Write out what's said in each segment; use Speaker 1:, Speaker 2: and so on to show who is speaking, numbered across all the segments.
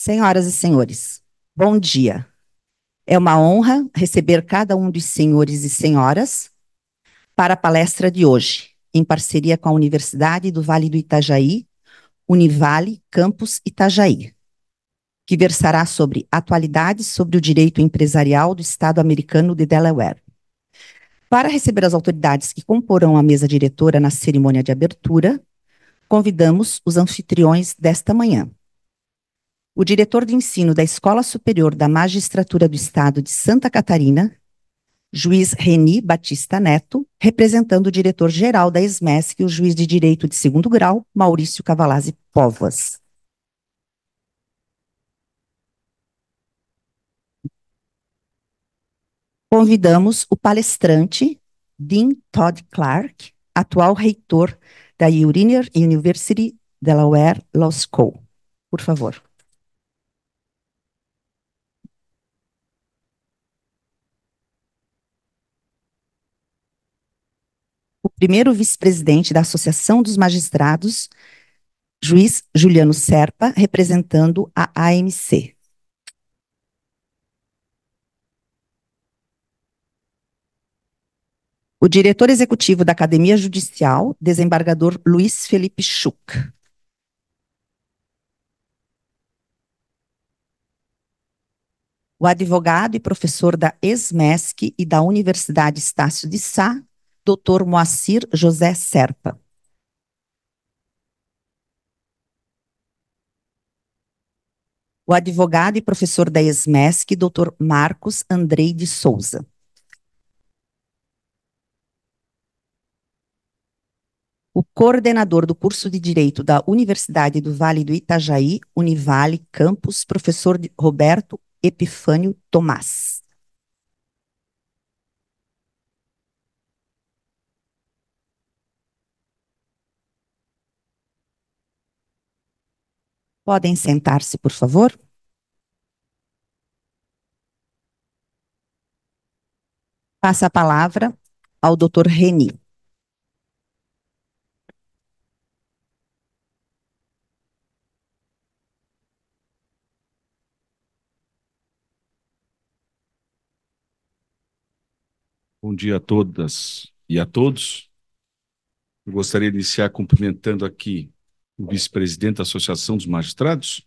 Speaker 1: Senhoras e senhores, bom dia. É uma honra receber cada um dos senhores e senhoras para a palestra de hoje, em parceria com a Universidade do Vale do Itajaí, Univale Campus Itajaí, que versará sobre atualidades sobre o direito empresarial do Estado americano de Delaware. Para receber as autoridades que comporão a mesa diretora na cerimônia de abertura, convidamos os anfitriões desta manhã. O diretor de ensino da Escola Superior da Magistratura do Estado de Santa Catarina, juiz Reni Batista Neto, representando o diretor-geral da ESMESC, o juiz de direito de segundo grau, Maurício Cavalazzi Póvoas. Convidamos o palestrante, Dean Todd Clark, atual reitor da Uriner University Delaware Law School. Por favor. O primeiro vice-presidente da Associação dos Magistrados, juiz Juliano Serpa, representando a AMC. O diretor executivo da Academia Judicial, desembargador Luiz Felipe Schuch. O advogado e professor da ESMESC e da Universidade Estácio de Sá, Dr. Moacir José Serpa. O advogado e professor da ESMESC, Dr. Marcos Andrei de Souza. O coordenador do curso de Direito da Universidade do Vale do Itajaí, Univale Campus, professor Roberto Epifânio Tomás. Podem sentar-se, por favor? Passa a palavra ao Dr. Reni.
Speaker 2: Bom dia a todas e a todos. Eu gostaria de iniciar cumprimentando aqui o vice-presidente da Associação dos Magistrados,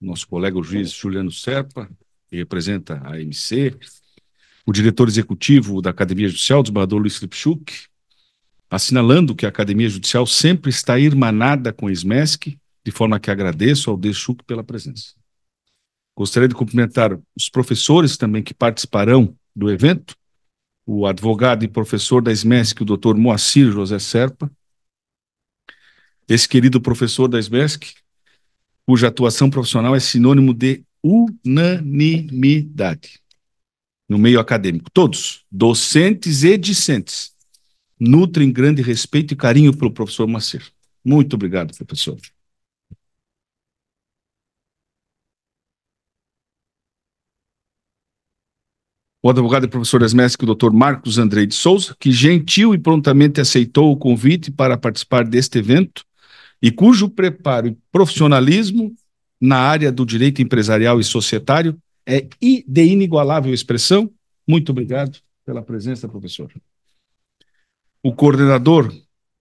Speaker 2: nosso colega o juiz Juliano Serpa, que representa a AMC, o diretor executivo da Academia Judicial, o desembargador Luiz Felipe Schuch, assinalando que a Academia Judicial sempre está irmanada com a ESMESC, de forma que agradeço ao D. Schuch pela presença. Gostaria de cumprimentar os professores também que participarão do evento, o advogado e professor da ESMESC, o Dr. Moacir José Serpa, esse querido professor da ESMESC, cuja atuação profissional é sinônimo de unanimidade no meio acadêmico. Todos, docentes e discentes, nutrem grande respeito e carinho pelo professor Moacir. Muito obrigado, professor. O advogado e professor da ESMESC, o Dr. Marcos Andrei de Souza, que gentil e prontamente aceitou o convite para participar deste evento e cujo preparo e profissionalismo na área do direito empresarial e societário é de inigualável expressão. Muito obrigado pela presença, professor. O coordenador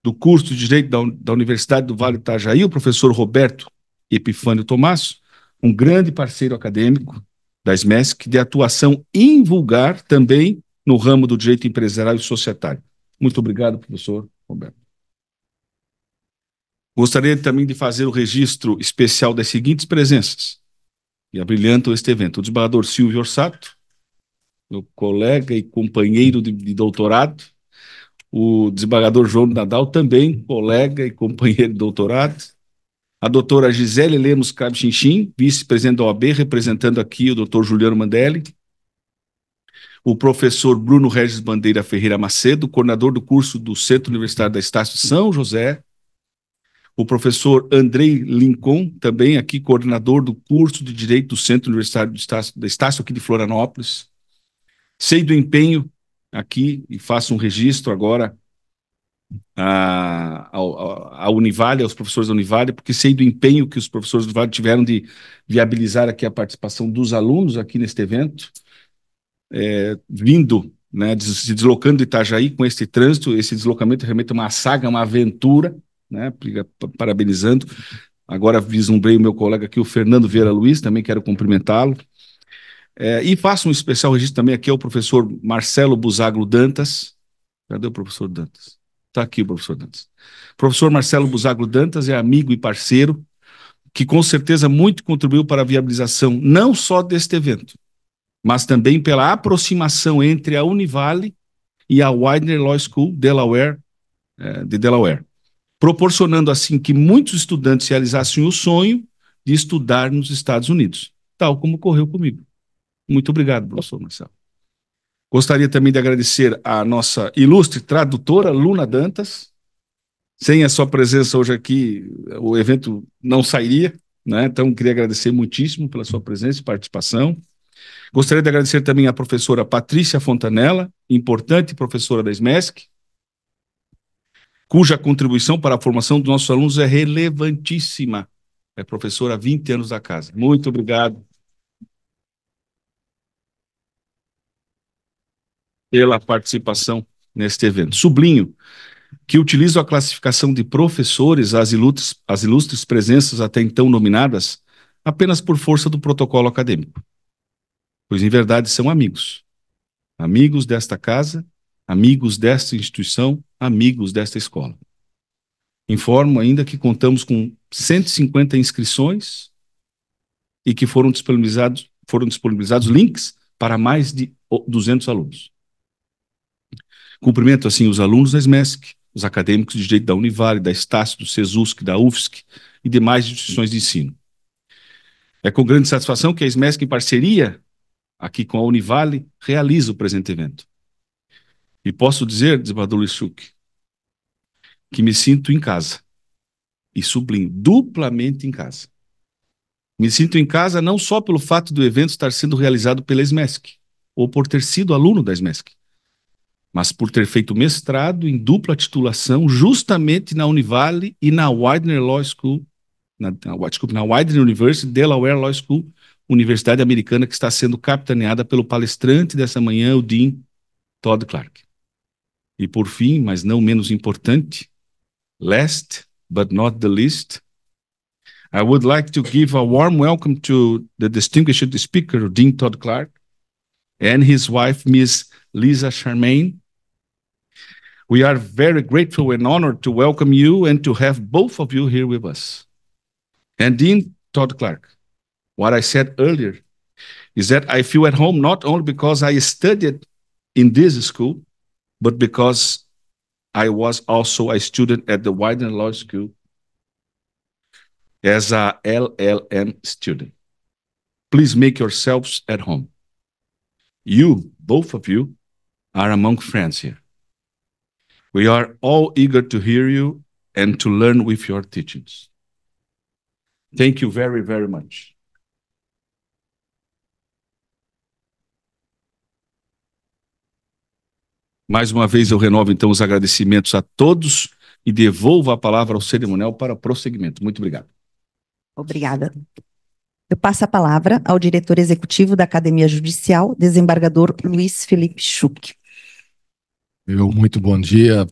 Speaker 2: do curso de Direito da Universidade do Vale do Itajaí, o professor Roberto Epifânio Tomás, um grande parceiro acadêmico da ESMESC, de atuação invulgar também no ramo do direito empresarial e societário. Muito obrigado, professor Roberto. Gostaria também de fazer o registro especial das seguintes presenças, que abrilhantam este evento. O desembargador Silvio Orsato, meu colega e companheiro de doutorado, o desembargador João Nadal, também colega e companheiro de doutorado, a doutora Gisele Lemos Cabchinchim, vice-presidente da OAB, representando aqui o doutor Juliano Mandelli, o professor Bruno Regis Bandeira Ferreira Macedo, coordenador do curso do Centro Universitário da Estácio de São José, o professor Andrei Lincoln, também aqui coordenador do curso de Direito do Centro Universitário da Estácio aqui de Florianópolis. Sei do empenho aqui e faço um registro agora à Univale, aos professores da Univale, porque sei do empenho que os professores da Univale tiveram de viabilizar aqui a participação dos alunos aqui neste evento, vindo, né, se deslocando de Itajaí com esse trânsito. Esse deslocamento realmente é uma saga, uma aventura, né, parabenizando. Agora vislumbrei o meu colega aqui, o Fernando Vieira Luiz, também quero cumprimentá-lo. E faço um especial registro também aqui ao professor Marcelo Busaglo Dantas. Cadê o professor Dantas? Está aqui o professor Dantas. O professor Marcelo Busaglo Dantas é amigo e parceiro que com certeza muito contribuiu para a viabilização não só deste evento, mas também pela aproximação entre a Univale e a Widener Law School Delaware, de Delaware, proporcionando assim que muitos estudantes realizassem o sonho de estudar nos Estados Unidos, tal como ocorreu comigo. Muito obrigado, professor Marcelo. Gostaria também de agradecer à nossa ilustre tradutora, Luna Dantas. Sem a sua presença hoje aqui, o evento não sairia, né? Então, queria agradecer muitíssimo pela sua presença e participação. Gostaria de agradecer também à professora Patrícia Fontanella, importante professora da SMESC, cuja contribuição para a formação dos nossos alunos é relevantíssima. É professora há 20 anos da casa. Muito obrigado pela participação neste evento. Sublinho que utilizo a classificação de professores às ilustres presenças até então nominadas apenas por força do protocolo acadêmico, pois em verdade são amigos. Amigos desta casa, amigos desta instituição, amigos desta escola. Informo ainda que contamos com 150 inscrições e que foram disponibilizados links para mais de 200 alunos. Cumprimento, assim, os alunos da SMESC, os acadêmicos de direito da Univale, da Estácio, do SESUSC, da UFSC e demais instituições de ensino. É com grande satisfação que a SMESC, em parceria aqui com a Univale, realiza o presente evento. E posso dizer, desembargador Luiz Schuch, que me sinto em casa. E sublinho, duplamente em casa. Me sinto em casa não só pelo fato do evento estar sendo realizado pela SMESC, ou por ter sido aluno da SMESC, mas por ter feito mestrado em dupla titulação justamente na Univale e na Widener Law School, na Widener University, Delaware Law School, universidade americana que está sendo capitaneada pelo palestrante dessa manhã, o Dean Todd Clark. E por fim, mas não menos importante, last but not the least, I would like to give a warm welcome to the distinguished speaker, Dean Todd Clark, and his wife, Miss Lisa Charmaine. We are very grateful and honored to welcome you and to have both of you here with us. And Dean Todd Clark, what I said earlier is that I feel at home not only because I studied in this school, but because I was also a student at the Widener Law School as a LLM student. Please make yourselves at home. You, both of you, are among friends here. We are all eager to hear you and to learn with your teachings. Thank you very, very much. Mais uma vez eu renovo então os agradecimentos a todos e devolvo a palavra ao cerimonial para prosseguimento. Muito obrigado.
Speaker 1: Obrigada. Eu passo a palavra ao diretor executivo da Academia Judicial, desembargador Luiz Felipe Schuch.
Speaker 3: Muito bom dia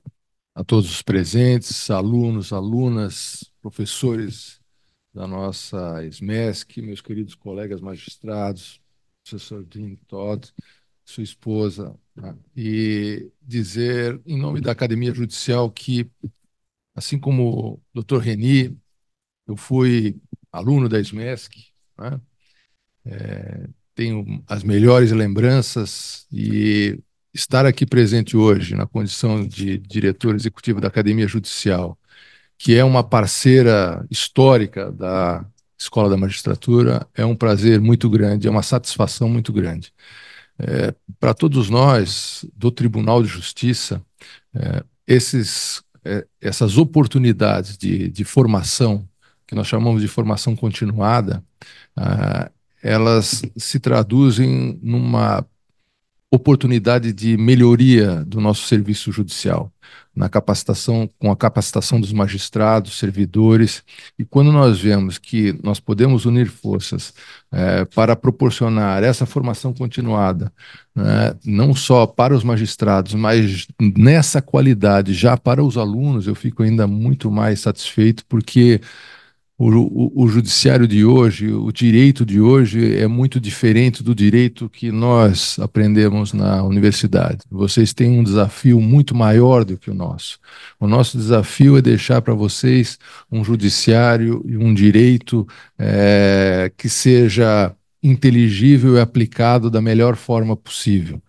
Speaker 3: a todos os presentes, alunos, alunas, professores da nossa SMESC, meus queridos colegas magistrados, professor Dean Todd, sua esposa, e dizer, em nome da Academia Judicial, que, assim como o Dr. Reni, eu fui aluno da SMESC, né? Tenho as melhores lembranças e estar aqui presente hoje na condição de diretor executivo da Academia Judicial, que é uma parceira histórica da Escola da Magistratura, é um prazer muito grande, é uma satisfação muito grande. Para todos nós do Tribunal de Justiça, essas oportunidades de formação, que nós chamamos de formação continuada, elas se traduzem numa oportunidade de melhoria do nosso serviço judicial, na capacitação, com a capacitação dos magistrados, servidores, e quando nós vemos que nós podemos unir forças para proporcionar essa formação continuada, né, não só para os magistrados, mas nessa qualidade já para os alunos, eu fico ainda muito mais satisfeito, porque o judiciário de hoje, o direito de hoje é muito diferente do direito que nós aprendemos na universidade. Vocês têm um desafio muito maior do que o nosso. O nosso desafio é deixar para vocês um judiciário e um direito que seja inteligível e aplicado da melhor forma possível.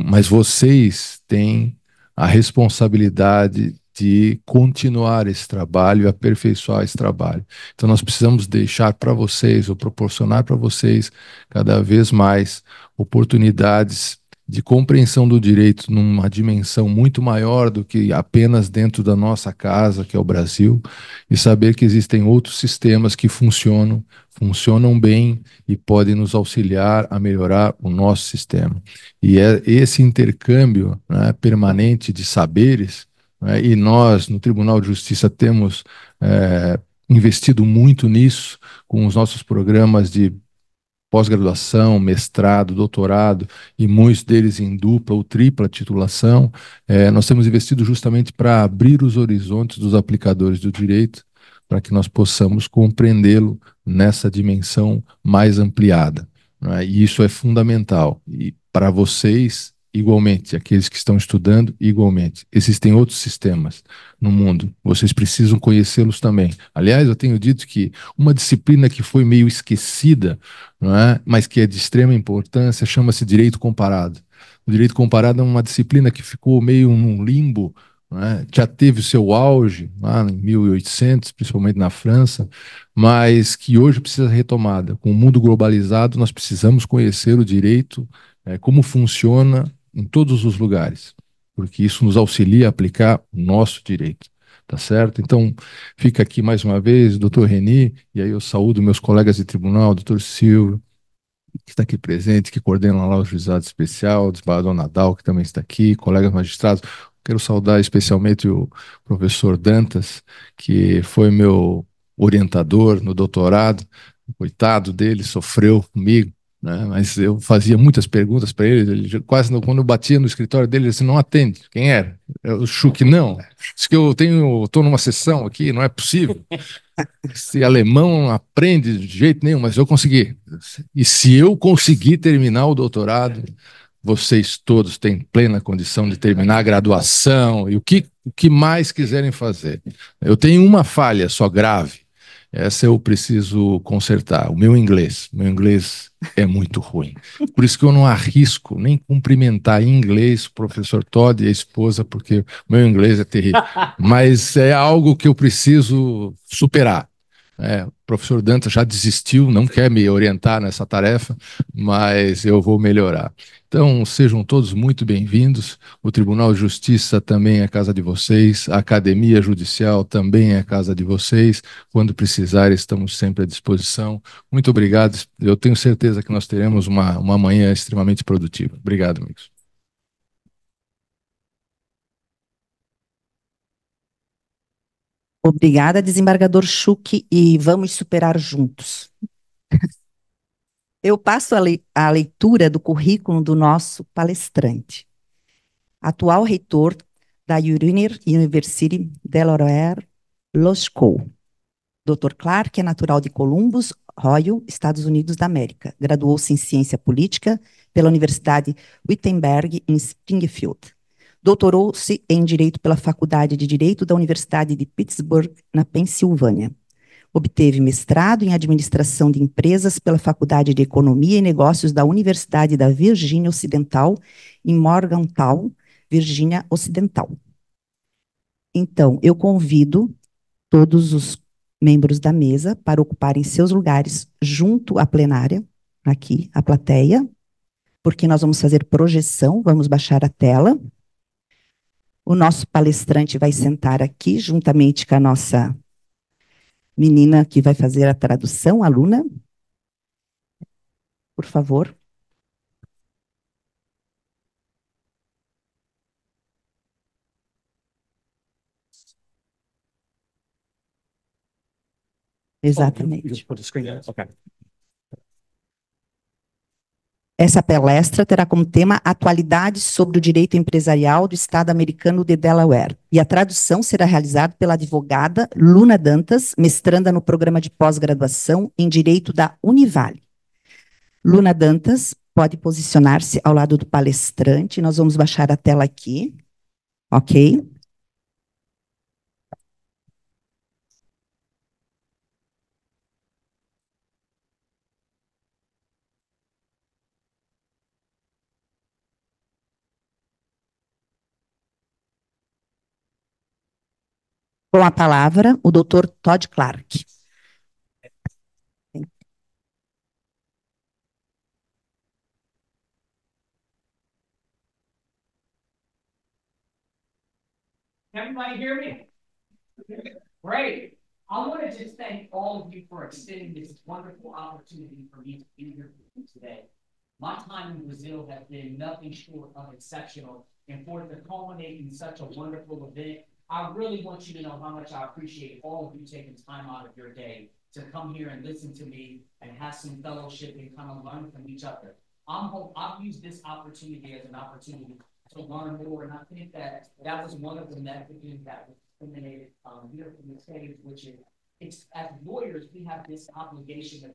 Speaker 3: Mas vocês têm a responsabilidade de continuar esse trabalho e aperfeiçoar esse trabalho. Então, nós precisamos deixar para vocês, ou proporcionar para vocês, cada vez mais oportunidades de compreensão do direito numa dimensão muito maior do que apenas dentro da nossa casa, que é o Brasil, e saber que existem outros sistemas que funcionam bem e podem nos auxiliar a melhorar o nosso sistema. E é esse intercâmbio, né, permanente de saberes, né, e nós, no Tribunal de Justiça, temos investido muito nisso, com os nossos programas de pós-graduação, mestrado, doutorado, e muitos deles em dupla ou tripla titulação. Nós temos investido justamente para abrir os horizontes dos aplicadores do direito, para que nós possamos compreendê-lo nessa dimensão mais ampliada, né? E isso é fundamental. E para vocês, igualmente, aqueles que estão estudando, igualmente. Existem outros sistemas no mundo, vocês precisam conhecê-los também. Aliás, eu tenho dito que uma disciplina que foi meio esquecida, não é? Mas que é de extrema importância, chama-se direito comparado. O direito comparado é uma disciplina que ficou meio num limbo, não é? Já teve o seu auge lá em 1800, principalmente na França, mas que hoje precisa ser retomada. Com o mundo globalizado, nós precisamos conhecer o direito, como funciona em todos os lugares, porque isso nos auxilia a aplicar o nosso direito. Tá certo? Então, fica aqui mais uma vez, doutor Reni, e aí eu saúdo meus colegas de tribunal, doutor Silvio, que está aqui presente, que coordena lá o juizado especial, o desembargador Nadal, que também está aqui, colegas magistrados. Quero saudar especialmente o professor Dantas, que foi meu orientador no doutorado. Coitado dele, sofreu comigo, né? Mas eu fazia muitas perguntas para ele, quase quando eu batia no escritório dele, ele disse, não atende. Quem era? O Schuch, não. Diz que estou numa sessão aqui, não é possível. Esse alemão não aprende de jeito nenhum, mas eu consegui. E se eu conseguir terminar o doutorado, vocês todos têm plena condição de terminar a graduação e o que mais quiserem fazer. Eu tenho uma falha só grave. Essa eu preciso consertar. O meu inglês é muito ruim. Por isso que eu não arrisco nem cumprimentar em inglês o professor Todd e a esposa, porque o meu inglês é terrível. Mas é algo que eu preciso superar. O professor Dantas já desistiu, não quer me orientar nessa tarefa, mas eu vou melhorar. Então, sejam todos muito bem-vindos. O Tribunal de Justiça também é a casa de vocês, a Academia Judicial também é a casa de vocês. Quando precisar, estamos sempre à disposição. Muito obrigado. Eu tenho certeza que nós teremos uma manhã extremamente produtiva. Obrigado, amigos.
Speaker 1: Obrigada, desembargador Schuch, e vamos superar juntos. Eu passo a leitura do currículo do nosso palestrante. Atual reitor da University Delaware Law School. Dr. Clark é natural de Columbus, Ohio, Estados Unidos da América. Graduou-se em Ciência Política pela Universidade Wittenberg, em Springfield. Doutorou-se em Direito pela Faculdade de Direito da Universidade de Pittsburgh, na Pensilvânia. Obteve mestrado em Administração de Empresas pela Faculdade de Economia e Negócios da Universidade da Virgínia Ocidental, em Morgantown, Virgínia Ocidental. Então, eu convido todos os membros da mesa para ocuparem seus lugares junto à plenária, aqui, a plateia, porque nós vamos fazer projeção, vamos baixar a tela. O nosso palestrante vai sentar aqui, juntamente com a nossa menina que vai fazer a tradução, aluna. Por favor. Exatamente.
Speaker 4: You just put the screen there? Okay.
Speaker 1: Essa palestra terá como tema Atualidades sobre o Direito Empresarial do Estado americano de Delaware. E a tradução será realizada pela advogada Luna Dantas, mestranda no programa de pós-graduação em Direito da Univale. Luna Dantas pode posicionar-se ao lado do palestrante. Nós vamos baixar a tela aqui. Ok? Com a palavra, o doutor Todd Clark.
Speaker 5: Everybody hear me? Great. I want to just thank all of you for extending this wonderful opportunity for me to be here today. My time in Brazil has been nothing short of exceptional, and for it to culminate in such a wonderful event, I really want you to know how much I appreciate all of you taking time out of your day to come here and listen to me and have some fellowship and kind of learn from each other. I've used this opportunity as an opportunity to learn more, and I think that that was one of the messages that was disseminated here from the stage, which is, it's as lawyers, we have this obligation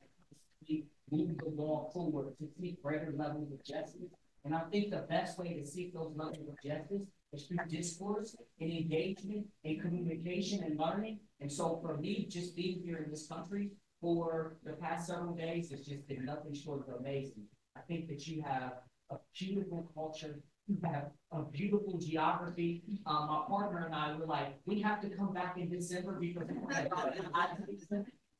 Speaker 5: to move the law forward, to seek greater levels of justice. And I think the best way to seek those levels of justice is through discourse and engagement and communication and learning. And so for me, just being here in this country for the past several days has just been nothing short of amazing. I think that you have a beautiful culture, you have a beautiful geography. My partner and I were like, we have to come back in December because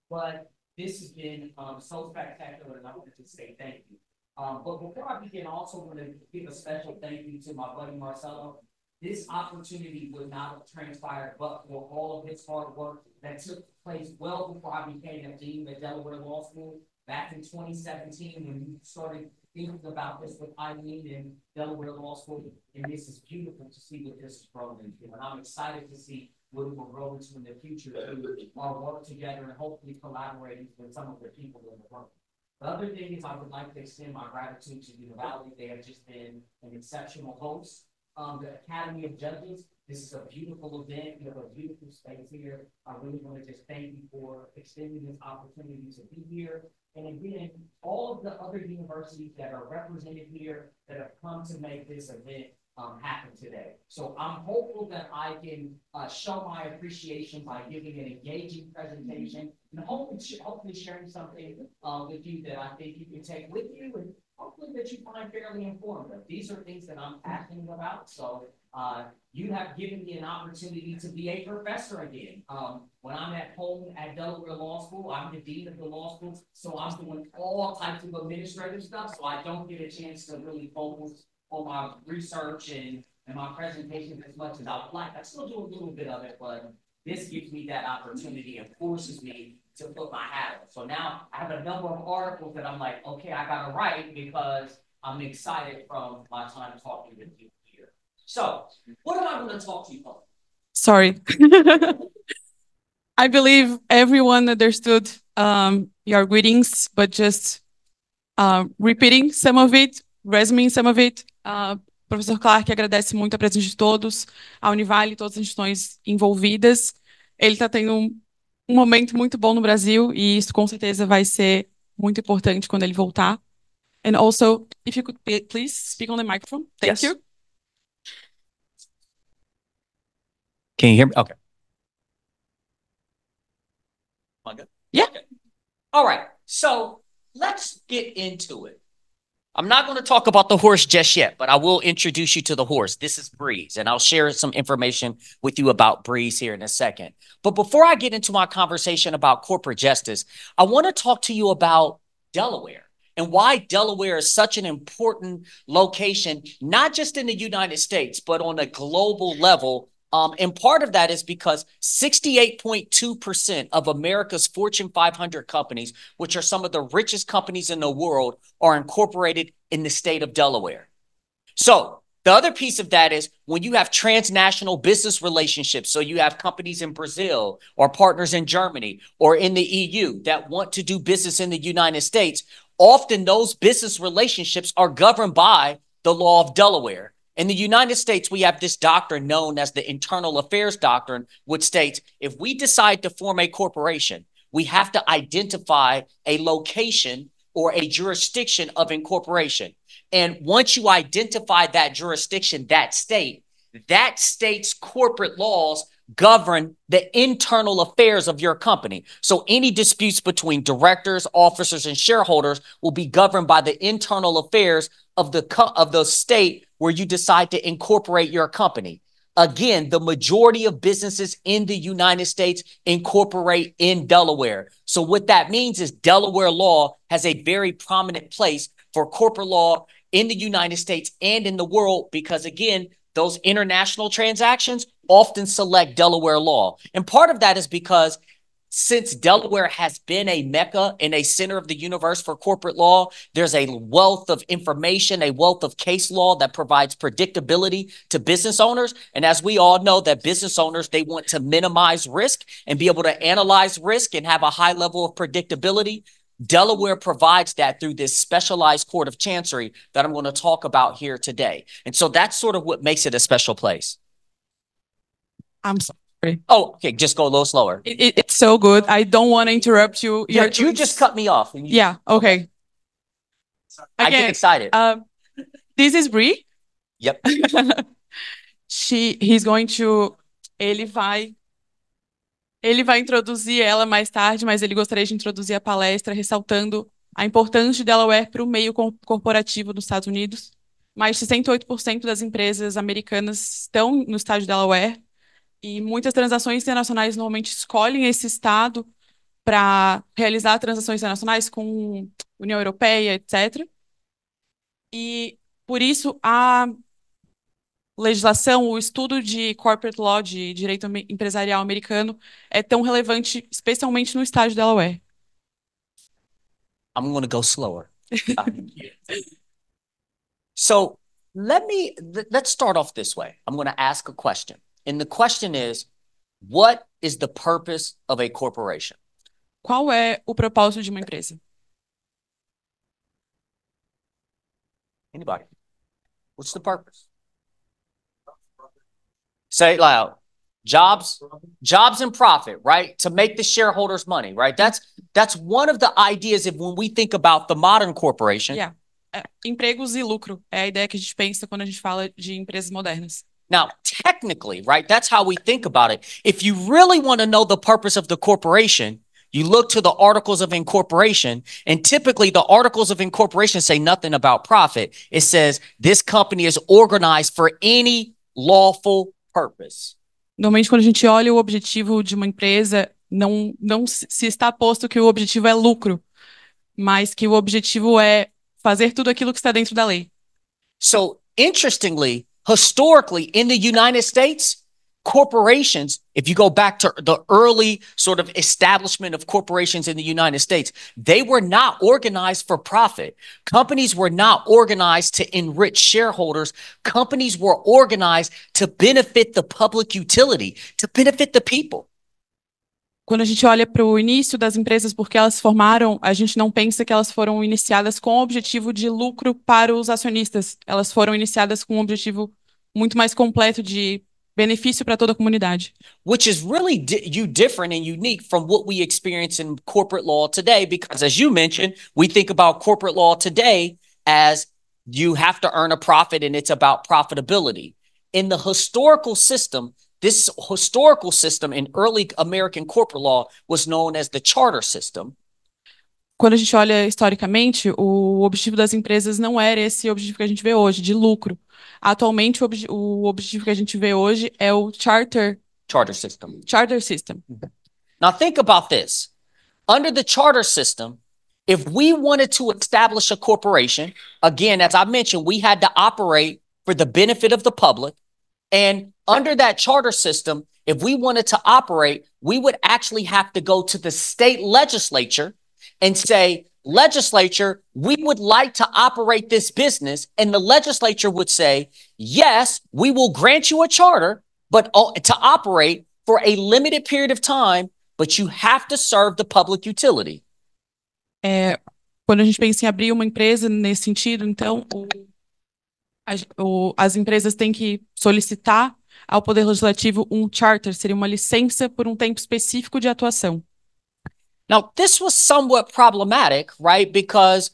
Speaker 5: but this has been so spectacular, and I want to say thank you. But before I begin, I also want to give a special thank you to my buddy Marcelo. This opportunity would not have transpired but for all of his hard work that took place well before I became a dean at Delaware Law School back in 2017 when we started thinking about this with Eileen in Delaware Law School. And this is beautiful to see what this is growing into. And I'm excited to see what it will grow into in the future through our work together and hopefully collaborating with some of the people in the work. The other thing is I would like to extend my gratitude to Univale. They have just been an exceptional host. The Academy of Judges, this is a beautiful event. You have a beautiful space here. I really want to just thank you for extending this opportunity to be here. And again, all of the other universities that are represented here that have come to make this event happen today. So I'm hopeful that I can show my appreciation by giving an engaging presentation and hopefully sharing something with you that I think you can take with you and hopefully that you find fairly informative. These are things that I'm passionate about. So you have given me an opportunity to be a professor again. When I'm at home at Delaware Law School, I'm the dean of the law school. So I'm doing all types of administrative stuff. So I don't get a chance to really focus on my research and my presentation as much as I would like. I still do a little bit of it, but this gives me that opportunity and forces me to put my hat on. So now I have a number of articles that I'm like, okay, I gotta write because I'm excited from my time talking with you here. So what am I gonna talk to you about?
Speaker 6: Sorry. I believe everyone understood your greetings, but just repeating some of it, resuming some of it. Professor Clark agradece muito a presença de todos, a Univale e todas as instituições envolvidas. Ele está tendo um momento muito bom no Brasil e isso com certeza vai ser muito importante quando ele voltar. And also, if you could please speak on the microphone. Thank you.
Speaker 5: Can you hear me? Okay. Am I good?
Speaker 6: Yeah.
Speaker 5: Okay. All right. So let's get into it. I'm not going to talk about the horse just yet, but I will introduce you to the horse. This is Breeze, and I'll share some information with you about Breeze here in a second. But before I get into my conversation about corporate justice, I want to talk to you about Delaware and why Delaware is such an important location, not just in the United States, but on a global level. And part of that is because 68.2% of America's Fortune 500 companies, which are some of the richest companies in the world, are incorporated in the state of Delaware. So The other piece of that is when you have transnational business relationships, so you have companies in Brazil or partners in Germany or in the EU that want to do business in the United States, often those business relationships are governed by the law of Delaware. In the United States, we have this doctrine known as the Internal Affairs Doctrine, which states if we decide to form a corporation, we have to identify a location or a jurisdiction of incorporation. And once you identify that jurisdiction, that state's corporate laws govern the internal affairs of your company. So any disputes between directors, officers, and shareholders will be governed by the internal affairs of the state where you decide to incorporate your company. Again, the majority of businesses in the United States incorporate in Delaware. So what that means is Delaware law has a very prominent place for corporate law in the United States and in the world because, again, those international transactions often select Delaware law. And part of that is because since Delaware has been a mecca and a center of the universe for corporate law, there's a wealth of information, a wealth of case law that provides predictability to business owners. And as we all know that business owners, they want to minimize risk and be able to analyze risk and have a high level of predictability. Delaware provides that through this specialized court of chancery that I'm going to talk about here today. And so that's sort of what makes it a special place.
Speaker 6: I'm sorry.
Speaker 5: Oh, okay. Just go a little slower.
Speaker 6: It's so good. I don't want to interrupt you.
Speaker 5: Yeah, you just cut me off.
Speaker 6: Yeah. Okay.
Speaker 5: I get excited.
Speaker 6: This is Bree.
Speaker 5: Yep.
Speaker 6: Ele vai introduzir ela mais tarde, mas ele gostaria de introduzir a palestra ressaltando a importância de Delaware para o meio corporativo dos Estados Unidos. Mais de 68% das empresas americanas estão no estado de Delaware e muitas transações internacionais normalmente escolhem esse estado para realizar transações internacionais com União Europeia, etc. E, por isso, a legislação, o estudo de corporate law, de direito empresarial americano, é tão relevante, especialmente no estado de Delaware.
Speaker 5: I'm going to go slower. So let's start off this way. I'm going to ask a question. And the question is, what is the purpose of a corporation?
Speaker 6: Qual é o propósito de uma empresa?
Speaker 5: Anybody? What's the purpose? Say it loud. Jobs and profit, right? To make the shareholders money, right? That's one of the ideas of when we think about the modern corporation.
Speaker 6: Yeah. Empregos e lucro é a ideia que a gente pensa quando a gente fala de empresas modernas.
Speaker 5: Now, technically, right? That's how we think about it. If you really want to know the purpose of the corporation, you look to the Articles of Incorporation, and typically the Articles of Incorporation say nothing about profit. It says this company is organized for any lawful purpose.
Speaker 6: Normalmente, quando a gente olha o objetivo de uma empresa, não se está posto que o objetivo é lucro, mas que o objetivo é fazer tudo aquilo que está dentro da lei.
Speaker 5: So, interestingly, historically, in the United States, corporations, if you go back to the early sort of establishment of corporations in the United States, they were not organized for profit. Companies were not organized to enrich shareholders. Companies were organized to benefit the public utility, to benefit the people.
Speaker 6: Quando a gente olha para o início das empresas, porque elas se formaram, a gente não pensa que elas foram iniciadas com o objetivo de lucro para os acionistas. Elas foram iniciadas com um objetivo muito mais completo de benefício para toda a comunidade.
Speaker 5: Which is really different and unique from what we experience in corporate law today, because as you mentioned, we think about corporate law today as you have to earn a profit and it's about profitability. In the historical system, this historical system in early American corporate law was known as the charter system.
Speaker 6: Quando a gente olha historicamente, o objetivo das empresas não era esse objetivo que a gente vê hoje, de lucro. Atualmente, o objetivo que a gente vê hoje é o charter
Speaker 5: system.
Speaker 6: Charter system.
Speaker 5: Now think about this. Under the charter system, if we wanted to establish a corporation, again, as I mentioned, we had to operate for the benefit of the public. And under that charter system, if we wanted to operate, we would actually have to go to the state legislature and say,
Speaker 4: legislature, we would like to operate this business. And the legislature would say, yes, we will grant you a charter, but to operate for a limited period of time, but you have to serve the public utility.
Speaker 6: Quando a gente pensa em abrir uma empresa nesse sentido, então as empresas têm que solicitar ao Poder Legislativo um charter, seria uma licença por um tempo específico de atuação.
Speaker 4: Now, this was somewhat problematic, right? Because,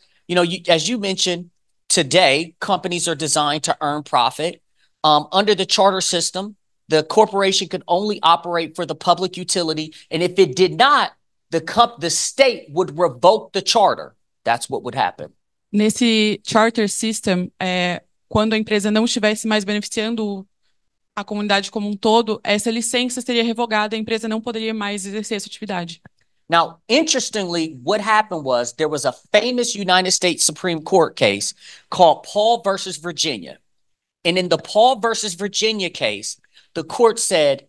Speaker 4: as you mentioned, today, companies are designed to earn profit. Under the charter system, the corporation could only operate for the public utility. And if it did not, the state would revoke the charter. That's what would happen.
Speaker 6: Nesse charter system, quando a empresa não estivesse mais beneficiando a comunidade como um todo, essa licença seria revogada, a empresa não poderia mais exercer essa atividade.
Speaker 4: Now, interestingly, what happened was there was a famous United States Supreme Court case called Paul versus Virginia. And in the Paul versus Virginia case, the court said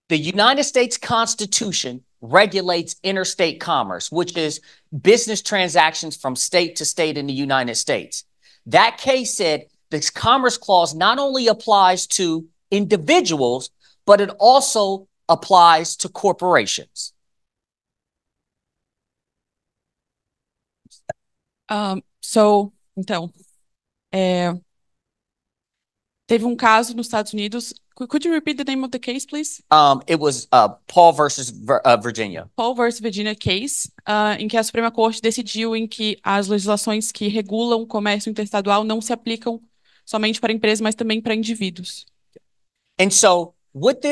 Speaker 4: the United States Constitution regulates interstate commerce, which is business transactions from state to state in the United States. That case said this Commerce Clause not only applies to individuals, but it also applies to corporations.
Speaker 6: Então, teve um caso nos Estados Unidos. Could you repeat the name of the case, please?
Speaker 4: It was Paul versus Virginia.
Speaker 6: Paul versus Virginia case, em que a Suprema Corte decidiu em que as legislações que regulam o comércio interestadual não se aplicam somente para empresas, mas também para indivíduos.
Speaker 4: And so what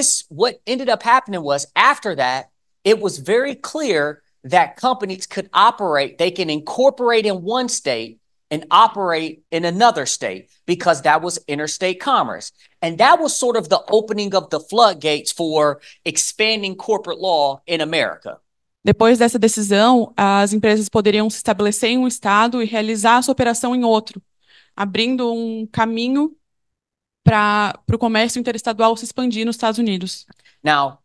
Speaker 4: ended up happening was after that, it was very clear that companies could operate, they can incorporate in one state and operate in another state because that was interstate commerce. And that was sort of the opening of the floodgates for expanding corporate law in America.
Speaker 6: Depois dessa decisão, as empresas poderiam se estabelecer em um estado e realizar a sua operação em outro, abrindo um caminho para o comércio interestadual se expandir nos Estados Unidos.
Speaker 4: Now,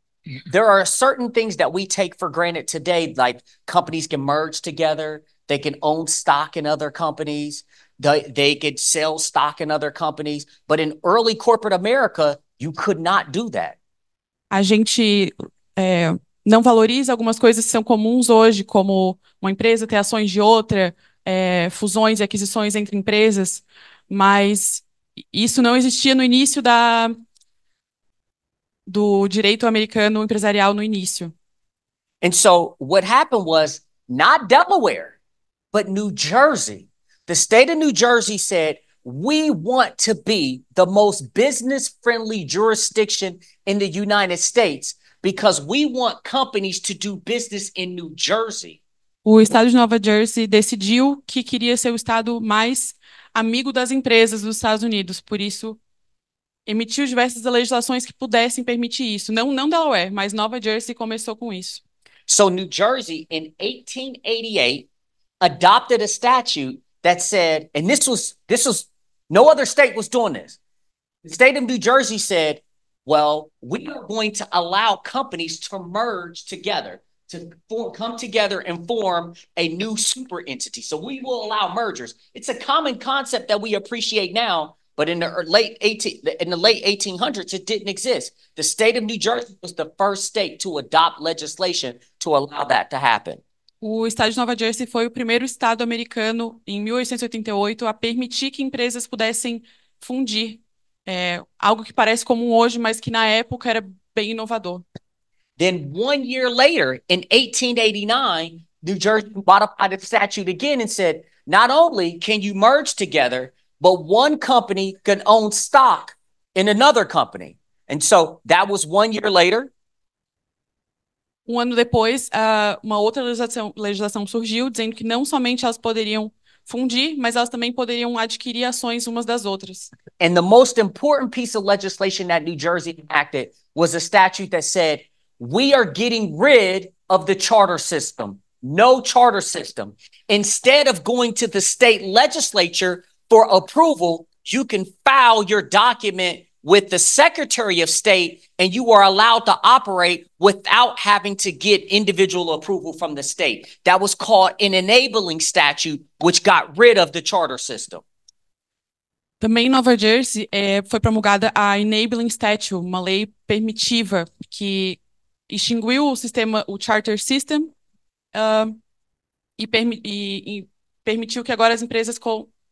Speaker 4: there are certain things that we take for granted today, like companies can merge together, they can own stock in other companies, they could sell stock in other companies, but in early corporate America, you could not do that.
Speaker 6: A gente não valoriza algumas coisas que são comuns hoje, como uma empresa ter ações de outra, fusões e aquisições entre empresas, mas isso não existia no início do direito americano empresarial no início.
Speaker 4: And so what happened was not Delaware, but New Jersey. The state of New Jersey said, we want to be the most business-friendly jurisdiction in the United States because we want companies to do business in New Jersey.
Speaker 6: O estado de Nova Jersey decidiu que queria ser o estado mais amigo das empresas dos Estados Unidos, por isso emitiu diversas legislações que pudessem permitir isso. Não Delaware, mas Nova Jersey começou com isso.
Speaker 4: So New Jersey, in 1888, adopted a statute that said, and this was no other state was doing this. The state of New Jersey said, well, we are going to allow companies to merge together, to come together and form a new super entity. So we will allow mergers. It's a common concept that we appreciate now. But in the late 1800s, it didn't exist. The state of New Jersey was the first state to adopt legislation to allow that to happen.
Speaker 6: O estado de Nova Jersey foi o primeiro estado americano, em 1888, a permitir que empresas pudessem fundir. Algo que parece comum hoje, mas que na época era bem inovador.
Speaker 4: Then 1 year later, in 1889, New Jersey modified the statute again and said, not only can you merge together, but one company can own stock in another company. And so that was 1 year later.
Speaker 6: Um ano depois, uma outra legislação surgiu, dizendo que não somente elas poderiam fundir, mas elas também poderiam adquirir ações umas das outras.
Speaker 4: And the most important piece of legislation that New Jersey enacted was a statute that said, we are getting rid of the charter system. No charter system. Instead of going to the state legislature for approval, you can file your document with the Secretary of State, and you are allowed to operate without having to get individual approval from the state. That was called an enabling statute, which got rid of the charter system.
Speaker 6: Também em Nova Jersey foi promulgada a Enabling Statute, uma lei permitiva que extinguiu o sistema, o charter system, e permitiu que agora as empresas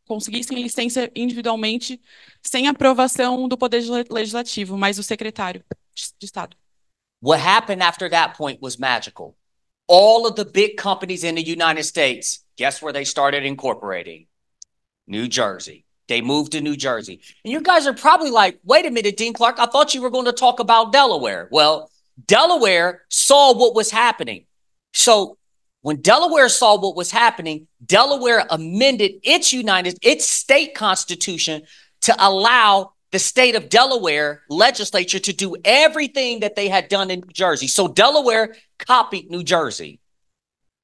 Speaker 6: conseguissem licença individualmente sem aprovação do Poder Legislativo, mas do secretário de Estado.
Speaker 4: What happened after that point was magical. All of the big companies in the United States, guess where they started incorporating? New Jersey. They moved to New Jersey. And you guys are probably like, wait a minute, Dean Clark, I thought you were going to talk about Delaware. Well, Delaware saw what was happening. So when Delaware saw what was happening, Delaware amended its state constitution to allow the state of Delaware legislature to do everything that they had done in New Jersey. So Delaware copied New Jersey.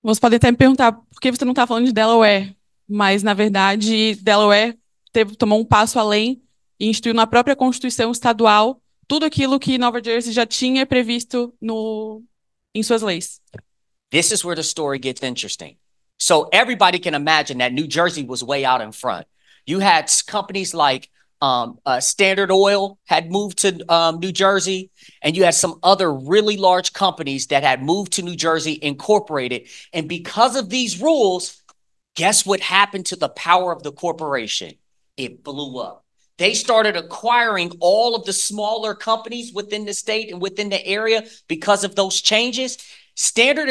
Speaker 6: Você pode até me perguntar por que você não está falando de Delaware, mas na verdade Delaware tomou um passo além e instituiu na própria Constituição estadual tudo aquilo que Nova Jersey já tinha previsto em suas leis.
Speaker 4: This is where the story gets interesting. So everybody can imagine that New Jersey was way out in front. You had companies like Standard Oil had moved to New Jersey, and you had some other really large companies that had moved to New Jersey, incorporated. And because of these rules, guess what happened to the power of the corporation? It blew up. They started acquiring all of the smaller companies within the state and within the area because of those changes. Standard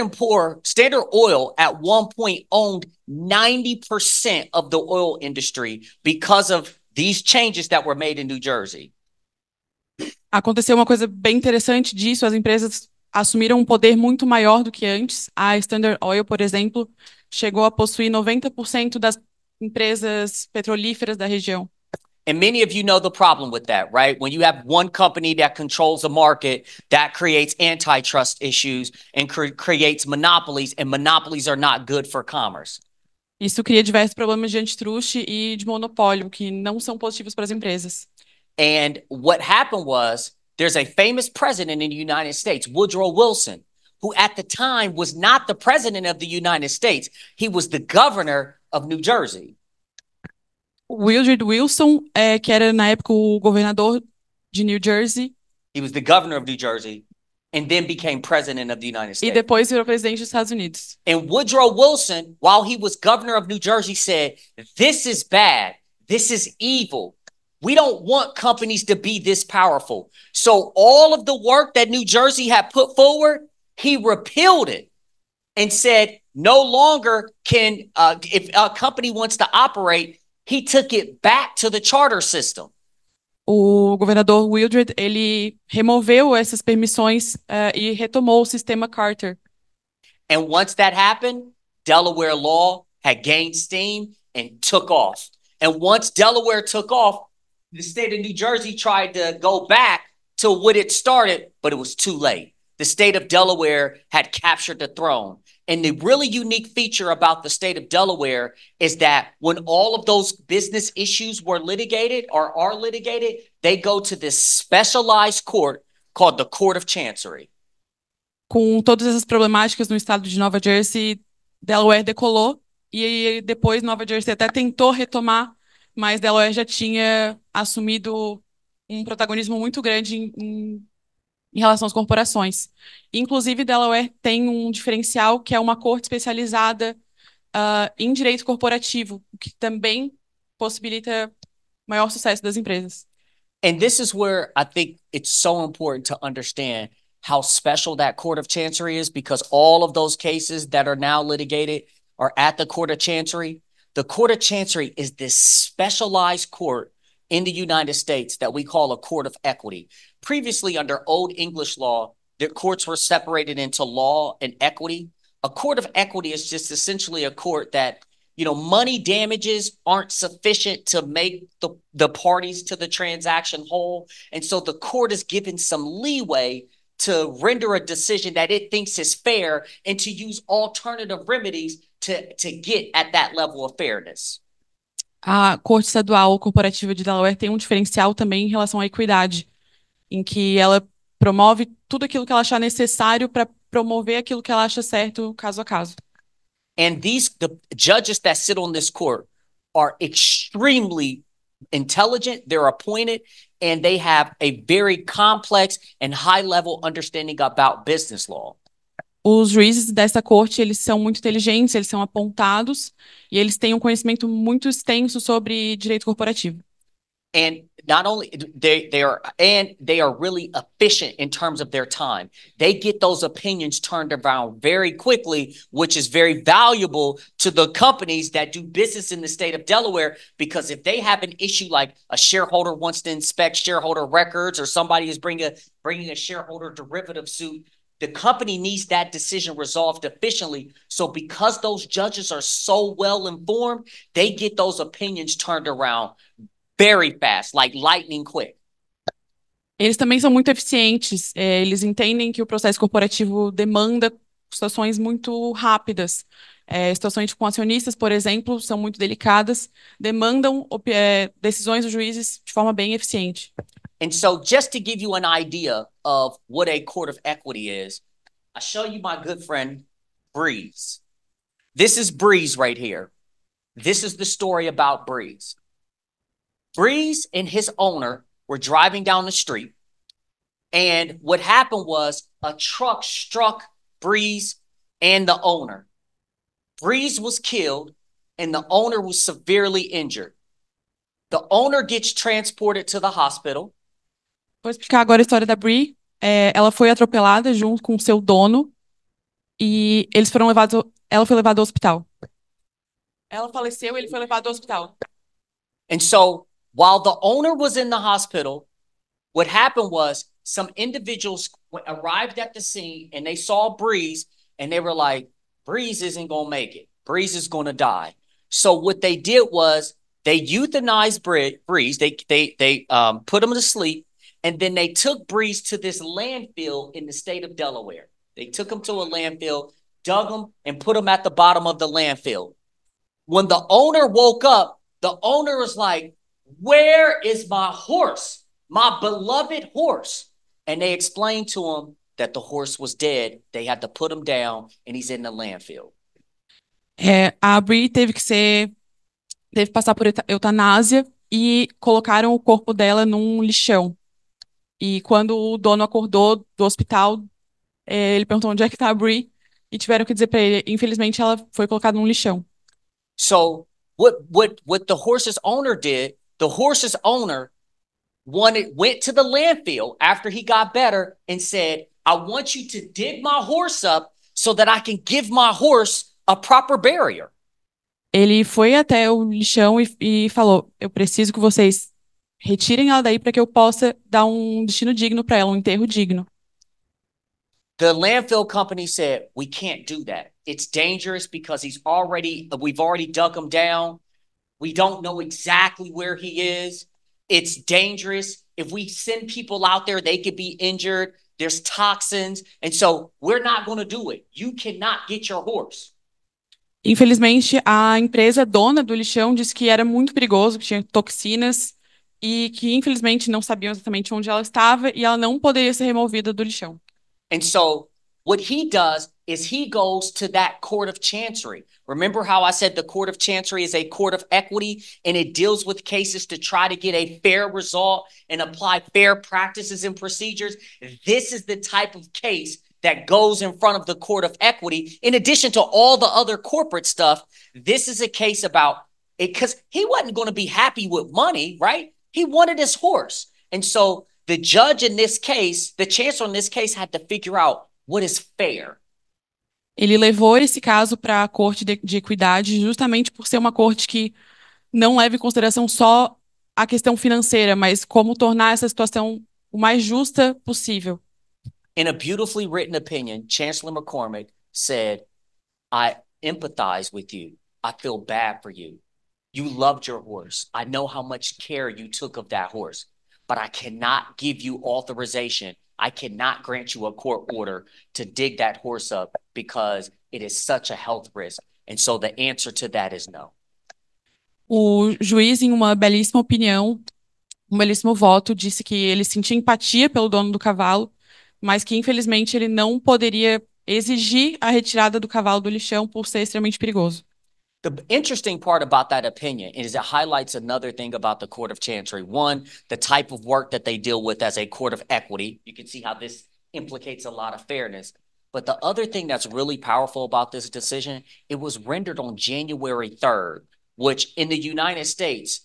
Speaker 4: Oil at one point owned 90% of the oil industry because of these changes that were made in New Jersey.
Speaker 6: Aconteceu uma coisa bem interessante disso, as empresas assumiram um poder muito maior do que antes. A Standard Oil, por exemplo, chegou a possuir 90% das empresas petrolíferas da região.
Speaker 4: And many of you know the problem with that, right? When you have one company that controls a market, that creates antitrust issues and creates monopolies, and monopolies are not good for commerce.
Speaker 6: Isso cria diversos problemas de antitruste e de monopólio, que não são positivos para as empresas.
Speaker 4: And what happened was, there's a famous president in the United States, Woodrow Wilson, who at the time was not the president of the United States. He was the governor of New Jersey.
Speaker 6: Woodrow Wilson, que era na época o governador de New Jersey.
Speaker 4: He was the governor of New Jersey and then became president of the United States.
Speaker 6: E depois virou presidente dos Estados Unidos.
Speaker 4: And Woodrow Wilson, while he was governor of New Jersey, said, this is bad. This is evil. We don't want companies to be this powerful. So all of the work that New Jersey had put forward, he repealed it and said, no longer can, if a company wants to operate, he took it back to the charter system.
Speaker 6: O governador Wildred, ele removeu essas permissões e retomou o sistema Carter.
Speaker 4: And once that happened, Delaware law had gained steam and took off. And once Delaware took off, the state of New Jersey tried to go back to what it started, but it was too late. The state of Delaware had captured the throne. And the really unique feature about the state of Delaware is that when all of those business issues were litigated or are litigated, they go to this specialized court called the Court of Chancery.
Speaker 6: Com todas essas problemáticas no estado de Nova Jersey, Delaware decolou e depois Nova Jersey até tentou retomar, mas Delaware já tinha assumido um protagonismo muito grande em relação às corporações. Inclusive, Delaware tem um diferencial que é uma corte especializada em direito corporativo, o que também possibilita maior sucesso das empresas.
Speaker 4: And this is where I think it's so important to understand how special that Court of Chancery is, because all of those cases that are now litigated are at the Court of Chancery. The Court of Chancery is this specialized court in the United States that we call a court of equity. Previously, under Old English law, the courts were separated into law and equity. A court of equity is just essentially a court that, you know, money damages aren't sufficient to make the parties to the transaction whole. And so the court is given some leeway to render a decision that it thinks is fair and to use alternative remedies to get at that level of fairness.
Speaker 6: A Corte Estadual Corporativa de Delaware tem um diferencial também em relação à equidade, em que ela promove tudo aquilo que ela achar necessário para promover aquilo que ela acha certo, caso a caso.
Speaker 4: And the judges that sit on this court are extremely intelligent, they're appointed, and they have a very complex and high-level understanding about business law.
Speaker 6: Os juízes dessa corte, eles são muito inteligentes, eles são apontados e eles têm um conhecimento muito extenso sobre direito corporativo.
Speaker 4: And not only they are really efficient in terms of their time. They get those opinions turned around very quickly, which is very valuable to the companies that do business in the state of Delaware, because if they have an issue like a shareholder wants to inspect shareholder records or somebody is bringing a shareholder derivative suit, the company needs that decision resolved efficiently. So because those judges are so well informed, they get those opinions turned around very fast, like lightning quick.
Speaker 6: Eles também são muito eficientes, eles entendem que o processo corporativo demanda situações muito rápidas. Situações com acionistas, por exemplo, são muito delicadas, demandam decisões dos juízes de forma bem eficiente.
Speaker 4: And so just to give you an idea of what a court of equity is, I'll show you my good friend, Breeze. This is Breeze right here. This is the story about Breeze. Breeze and his owner were driving down the street, and what happened was a truck struck Breeze and the owner. Breeze was killed, and the owner was severely injured. The owner gets transported to the hospital.
Speaker 6: Vou explicar agora a história da Bree. Ela foi atropelada junto com seu dono e ela foi levada ao hospital. Ela faleceu e ele foi levado ao hospital.
Speaker 4: And so while the owner was in the hospital, what happened was some individuals arrived at the scene and they saw Breeze and they were like, Breeze isn't going to make it. Breeze is going to die. So what they did was they euthanized Breeze. They put him to sleep, and then they took Breeze to this landfill in the state of Delaware. They took him to a landfill, dug him, and put him at the bottom of the landfill. When the owner woke up, the owner was like, where is my horse? My beloved horse. And they explained to him that the horse was dead. They had to put him down, and he's in the landfill.
Speaker 6: A Bree teve que passar por eutanásia e colocaram o corpo dela num lixão. E quando o dono acordou do hospital, ele perguntou onde é que tá a Bree e tiveram que dizer para ele, infelizmente ela foi colocada num lixão.
Speaker 4: So what the horse's owner did, the horse's owner went to the landfill after he got better and said, I want you to dig my horse up so that I can give my horse a proper burial.
Speaker 6: Ele foi até o lixão e falou, eu preciso que vocês retirem ela daí para que eu possa dar um destino digno para ela, um enterro digno.
Speaker 4: The landfill company said, we can't do that. It's dangerous because we've already dug him down. We don't know exactly where he is. It's dangerous. If we send people out there, they could be injured. There's toxins. And so we're not going to do it. You cannot get your horse.
Speaker 6: Infelizmente, a empresa dona do lixão disse que era muito perigoso, que tinha toxinas e que, infelizmente, não sabiam exatamente onde ela estava e ela não poderia ser removida do lixão.
Speaker 4: And so what he does is he goes to that court of chancery. Remember how I said the court of chancery is a court of equity and it deals with cases to try to get a fair result and apply fair practices and procedures? This is the type of case that goes in front of the court of equity. In addition to all the other corporate stuff, this is a case about it because he wasn't going to be happy with money, right? He wanted his horse. And so the judge in this case, the chancellor in this case had to figure out what is fair.
Speaker 6: Ele levou esse caso para a Corte de Equidade justamente por ser uma corte que não leva em consideração só a questão financeira, mas como tornar essa situação o mais justa possível.
Speaker 4: In a beautifully written opinion, Chancellor McCormick said, I empathize with you. I feel bad for you. You loved your horse. I know how much care you took of that horse, but I cannot give you authorization. I cannot grant you a court order to dig that horse up because it is such a health risk. And so the answer to that is no.
Speaker 6: O juiz, em uma belíssima opinião, um belíssimo voto, disse que ele sentia empatia pelo dono do cavalo, mas que, infelizmente, ele não poderia exigir a retirada do cavalo do lixão por ser extremamente perigoso.
Speaker 4: The interesting part about that opinion is it highlights another thing about the Court of Chancery. One, the type of work that they deal with as a court of equity. You can see how this implicates a lot of fairness. But the other thing that's really powerful about this decision, it was rendered on January 3rd, which in the United States,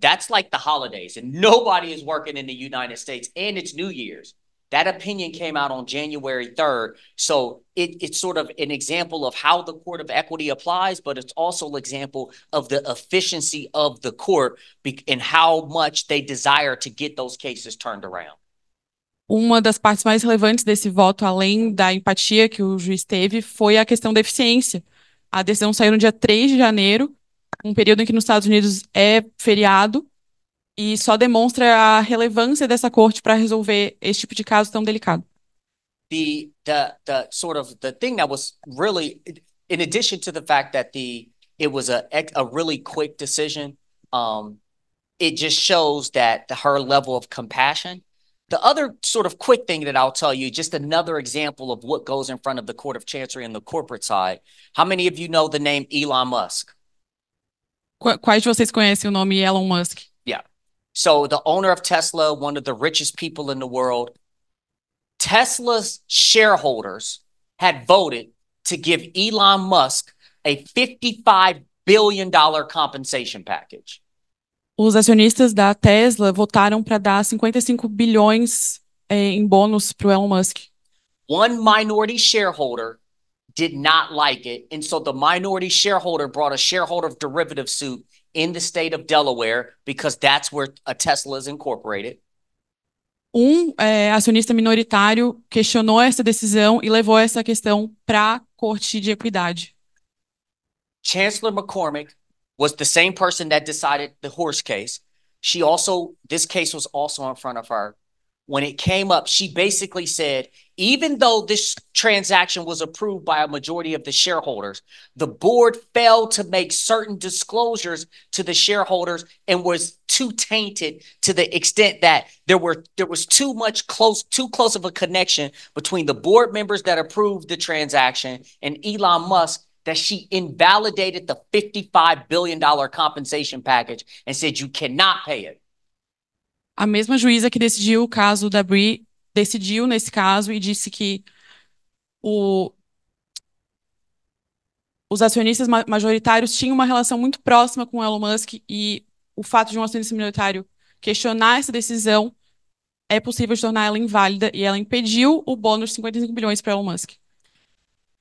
Speaker 4: that's like the holidays, and nobody is working in the United States, and it's New Year's. That opinion came out on January 3rd. So it's sort of an example of how the Court of Equity applies, but it's also an example of the efficiency of the court and how much they desire to get those cases turned around.
Speaker 6: Uma das partes mais relevantes desse voto, além da empatia que o juiz teve, foi a questão da eficiência. A decisão saiu no dia 3 de janeiro, um período em que nos Estados Unidos é feriado, e só demonstra a relevância dessa corte para resolver esse tipo de caso tão delicado.
Speaker 4: The sort of the thing that was really, in addition to the fact that it was a really quick decision, it just shows that her level of compassion. The other sort of quick thing that I'll tell you, just another example of what goes in front of the Court of Chancery on the corporate side. How many of you know the name Elon Musk?
Speaker 6: Quais de vocês conhecem o nome Elon Musk?
Speaker 4: Yeah. So the owner of Tesla, one of the richest people in the world, Tesla's shareholders had voted to give Elon Musk a $55 billion compensation package.
Speaker 6: Os acionistas da Tesla votaram para dar 55 bilhões em bônus para o Elon Musk.
Speaker 4: One minority shareholder did not like it, and so the minority shareholder brought a shareholder derivative suit in the state of Delaware because that's where a Tesla is incorporated.
Speaker 6: Acionista minoritário questionou essa decisão e levou essa questão para a Corte de Equidade.
Speaker 4: Chancellor McCormick was the same person that decided the horse case. This case was also in front of her. When it came up, she basically said, even though this transaction was approved by a majority of the shareholders, the board failed to make certain disclosures to the shareholders and was too tainted to the extent that there was too close of a connection between the board members that approved the transaction and Elon Musk that she invalidated the $55 billion compensation package and said you cannot pay it.
Speaker 6: A mesma juíza que decidiu o caso da Brie decidiu nesse caso e disse que os acionistas majoritários tinham uma relação muito próxima com o Elon Musk e o fato de um acionista minoritário questionar essa decisão é possível de tornar ela inválida e ela impediu o bônus de 55 bilhões para Elon Musk.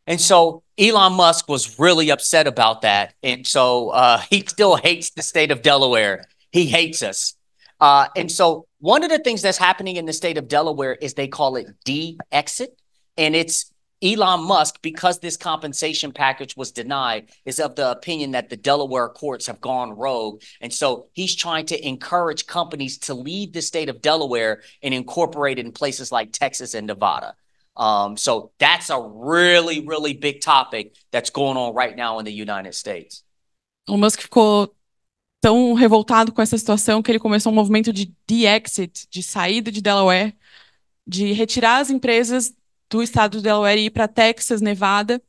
Speaker 4: And so Elon Musk was really upset about that. And so he still hates the state of Delaware. He hates us. And so one of the things that's happening in the state of Delaware is they call it de-exit. And it's Elon Musk, because this compensation package was denied, is of the opinion that the Delaware courts have gone rogue. And so he's trying to encourage companies to leave the state of Delaware and incorporate it in places like Texas and Nevada. So that's a really, really big topic that's going on right now in the United States.
Speaker 6: Elon Musk ficou tão revoltado com essa situação que ele começou um movimento de de-exit, de saída de Delaware, de retirar as empresas do estado de Delaware e ir para Texas, Nevada.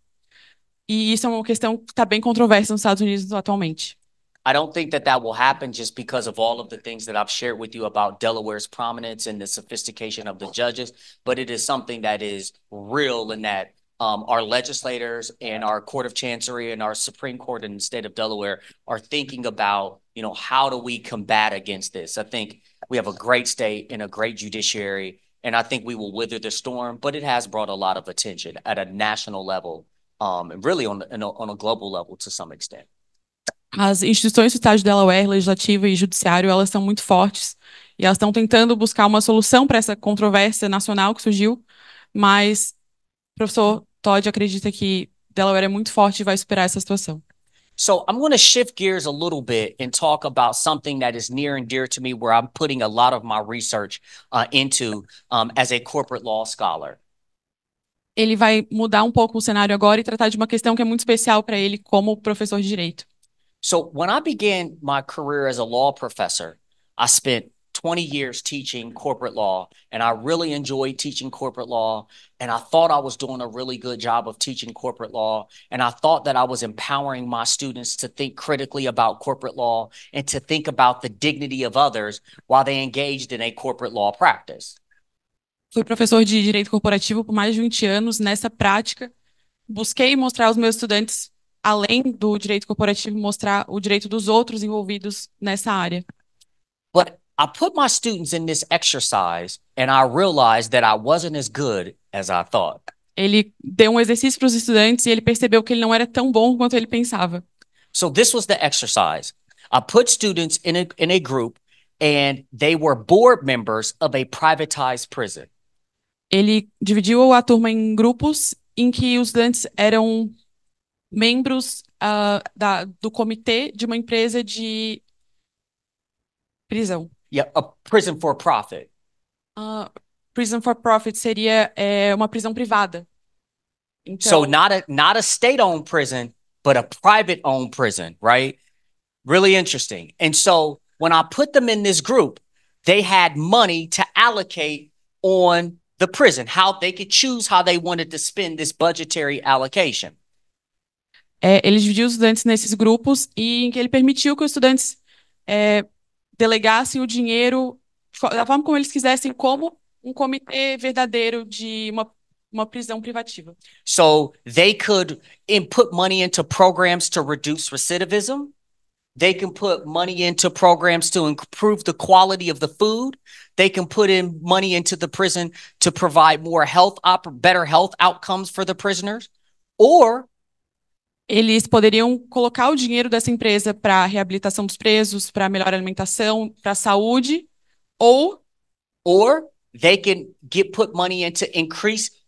Speaker 6: E isso é uma questão que está bem controversa nos Estados Unidos atualmente.
Speaker 4: I don't think that will happen just because of all of the things that I've shared with you about Delaware's prominence and the sophistication of the judges, but it is something that is real in that our legislators and our Court of Chancery and our Supreme Court in the state of Delaware are thinking about, how do we combat against this? I think we have a great state and a great judiciary, and I think we will weather the storm, but it has brought a lot of attention at a national level, and really on a global level to some extent.
Speaker 6: As instituições do estado de Delaware, legislativo e judiciário, elas são muito fortes e elas estão tentando buscar uma solução para essa controvérsia nacional que surgiu, mas o professor Todd acredita que Delaware é muito forte e vai superar essa situação.
Speaker 4: So I'm going to shift gears a little bit and talk about something that is near and dear to me, where I'm putting a lot of my research into as a corporate law scholar.
Speaker 6: Ele vai mudar um pouco o cenário agora e tratar de uma questão que é muito especial para ele como professor de direito.
Speaker 4: So when I began my career as a law professor, I spent 20 years teaching corporate law, and I really enjoyed teaching corporate law. And I thought I was doing a really good job of teaching corporate law. And I thought that I was empowering my students to think critically about corporate law and to think about the dignity of others while they engaged in a corporate law practice.
Speaker 6: Fui professor de direito corporativo por mais de 20 anos. Nessa prática, busquei mostrar aos meus estudantes, além do direito corporativo, mostrar o direito dos outros envolvidos nessa área.
Speaker 4: But I put my students in this exercise and I realized that I wasn't as good as I thought.
Speaker 6: Ele deu um exercício para os estudantes e ele percebeu que ele não era tão bom quanto ele pensava.
Speaker 4: So this was the exercise. I put students in a group and they were board members of a privatized prison.
Speaker 6: Ele dividiu a turma em grupos em que os estudantes eram membros do comitê de uma empresa de prisão.
Speaker 4: Yeah, a prison for profit.
Speaker 6: Prison for profit seria uma prisão privada. Então,
Speaker 4: So not a state-owned prison, but a private-owned prison, right? Really interesting. And so when I put them in this group, they had money to allocate on the prison, how they could choose how they wanted to spend this budgetary allocation.
Speaker 6: ele dividiu os estudantes nesses grupos e em que ele permitiu que os estudantes delegassem o dinheiro da forma como eles quisessem, como um comitê verdadeiro de uma prisão privativa.
Speaker 4: So they could put money into programs to reduce recidivism. They can put money into programs to improve the quality of the food. They can put in money into the prison to provide more better health outcomes for the prisoners. Or
Speaker 6: eles poderiam colocar o dinheiro dessa empresa para a reabilitação dos presos, para a melhor alimentação, para a saúde, ou
Speaker 4: they can put money into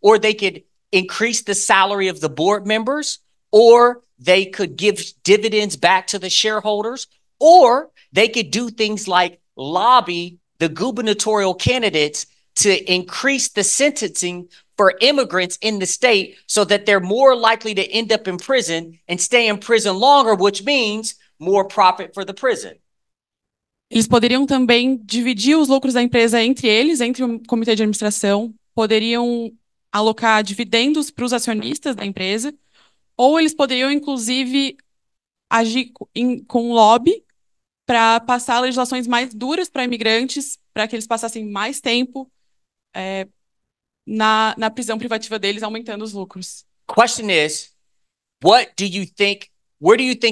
Speaker 4: or they could increase the salary of the board members, or they could give dividends back to the shareholders, or they could do things like lobby the gubernatorial candidates to increase the sentencing for immigrants in the state so that they're more likely to end up in prison and stay in prison longer, which means more profit for the prison.
Speaker 6: Eles poderiam também dividir os lucros da empresa entre eles, entre o comitê de administração, poderiam alocar dividendos para os acionistas da empresa, ou eles poderiam, inclusive, agir com lobby para passar legislações mais duras para imigrantes, para que eles passassem mais tempo na prisão privativa deles, aumentando os lucros.
Speaker 4: Question is, where do you think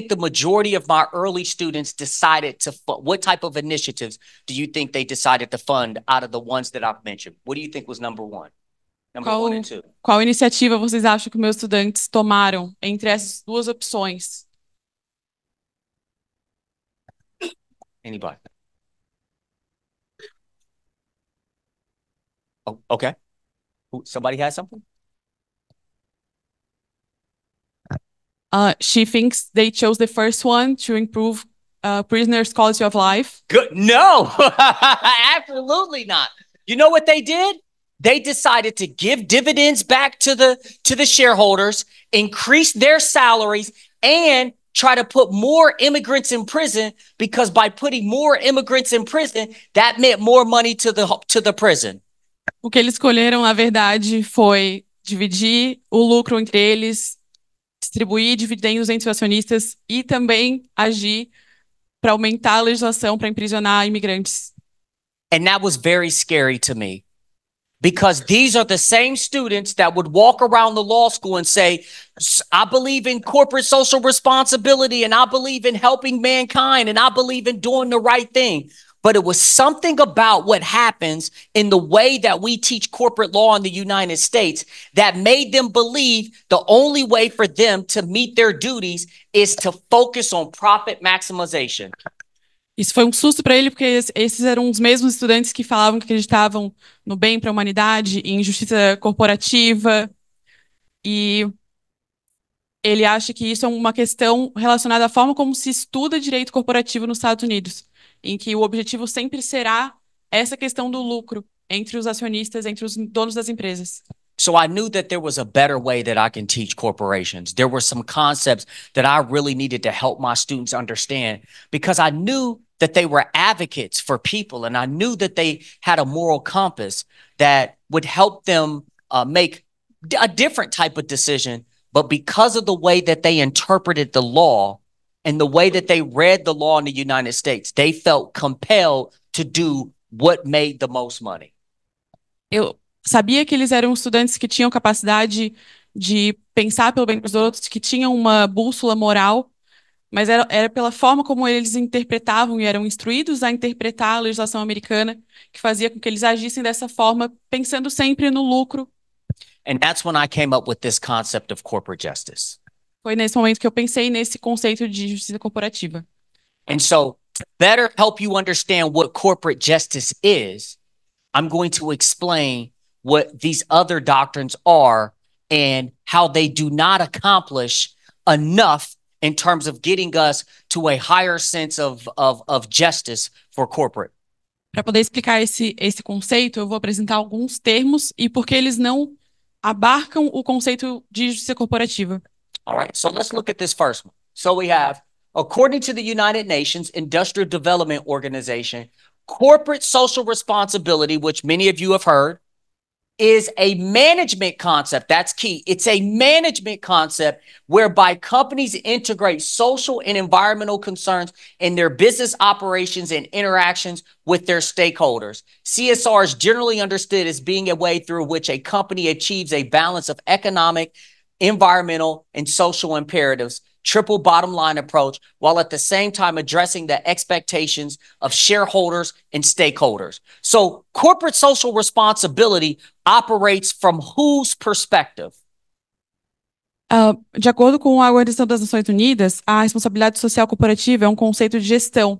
Speaker 4: the majority of my early students decided to fund? What type of initiatives do you think they decided to fund out of the ones that I've mentioned? What do you think was number one? Number one and two.
Speaker 6: Qual iniciativa vocês acham que meus estudantes tomaram entre essas duas opções?
Speaker 4: Anybody? Oh, okay. Somebody has something?
Speaker 6: She thinks they chose the first one to improve prisoners' quality of life.
Speaker 4: Good. No, absolutely not. You know what they did? They decided to give dividends back to the shareholders, increase their salaries, and try to put more immigrants in prison, because by putting more immigrants in prison, that meant more money to the prison.
Speaker 6: O que eles escolheram, na verdade, foi dividir o lucro entre eles, distribuir dividendos entre os acionistas e também agir para aumentar a legislação para imprisionar imigrantes.
Speaker 4: And that was very scary to me, because these are the same students that would walk around the law school and say, I believe in corporate social responsibility, and I believe in helping mankind, and I believe in doing the right thing. But it was something about what happens in the way that we teach corporate law in the United States that made them believe the only way for them to meet their duties is to focus on profit maximization.
Speaker 6: Isso foi um susto para ele, porque esses eram os mesmos estudantes que falavam que acreditavam no bem para a humanidade, em justiça corporativa, e ele acha que isso é uma questão relacionada à forma como se estuda direito corporativo nos Estados Unidos, em que o objetivo sempre será essa questão do lucro entre os acionistas, entre os donos das empresas.
Speaker 4: So I knew that there was a better way that I can teach corporations. There were some concepts that I really needed to help my students understand because I knew that they were advocates for people and I knew that they had a moral compass that would help them make a different type of decision. But because of the way that they interpreted the law and the way that they read the law in the United States, they felt compelled to do what made the most money.
Speaker 6: Eu sabia que eles eram estudantes que tinham capacidade de pensar pelo bem dos outros, que tinham uma bússola moral, mas era pela forma como eles interpretavam e eram instruídos a interpretar a legislação americana que fazia com que eles agissem dessa forma, pensando sempre no lucro.
Speaker 4: And that's when I came up with this concept of corporate justice.
Speaker 6: Foi nesse momento que eu pensei nesse conceito de justiça corporativa.
Speaker 4: And so, to better help you understand what corporate justice is, I'm going to explain what these other doctrines are and how they do not accomplish enough in terms of getting us to a higher sense of justice for corporate.
Speaker 6: Para poder explicar esse conceito, eu vou apresentar alguns termos e por que eles não abarcam o conceito de justiça corporativa.
Speaker 4: All right, so let's look at this first one. So we have, according to the United Nations Industrial Development Organization, corporate social responsibility, which many of you have heard, is a management concept. That's key. It's a management concept whereby companies integrate social and environmental concerns in their business operations and interactions with their stakeholders. CSR is generally understood as being a way through which a company achieves a balance of economic, environmental, and social imperatives, triple bottom line approach, while at the same time addressing the expectations of shareholders and stakeholders. So corporate social responsibility operates from whose perspective?
Speaker 6: De acordo com a Organização das Nações Unidas, a responsabilidade social corporativa é um conceito de gestão,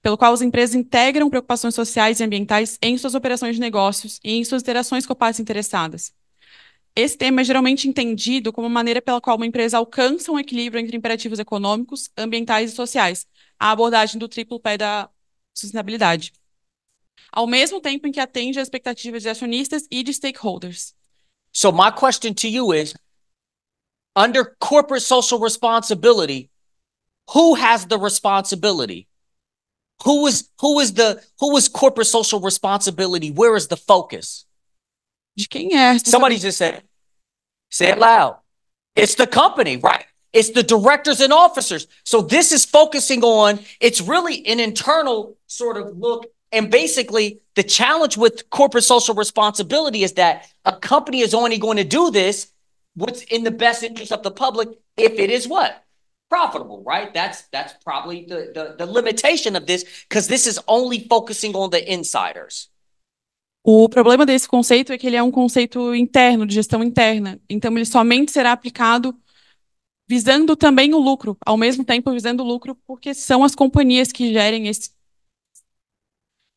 Speaker 6: pelo qual as empresas integram preocupações sociais e ambientais em suas operações de negócios e em suas interações com partes interessadas. Esse tema é geralmente entendido como a maneira pela qual uma empresa alcança um equilíbrio entre imperativos econômicos, ambientais e sociais, a abordagem do triplo pé da sustentabilidade, ao mesmo tempo em que atende às expectativas de acionistas e de stakeholders.
Speaker 4: So my question to you is, under corporate social responsibility, who has the responsibility? Who is corporate social responsibility? Where is the focus?
Speaker 6: De quem é a
Speaker 4: Somebody
Speaker 6: responsabilidade?
Speaker 4: just said, say it loud. It's the company, right? It's the directors and officers. So this is focusing on, it's really an internal sort of look. And basically, the challenge with corporate social responsibility is that a company is only going to do this what's in the best interest of the public if it is what? Profitable, right? That's probably the limitation of this, because this is only focusing on the insiders.
Speaker 6: O problema desse conceito é que ele é um conceito interno, de gestão interna. Então, ele somente será aplicado visando também o lucro, ao mesmo tempo visando o lucro, porque são as companhias que gerem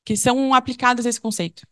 Speaker 6: que são aplicadas a esse conceito.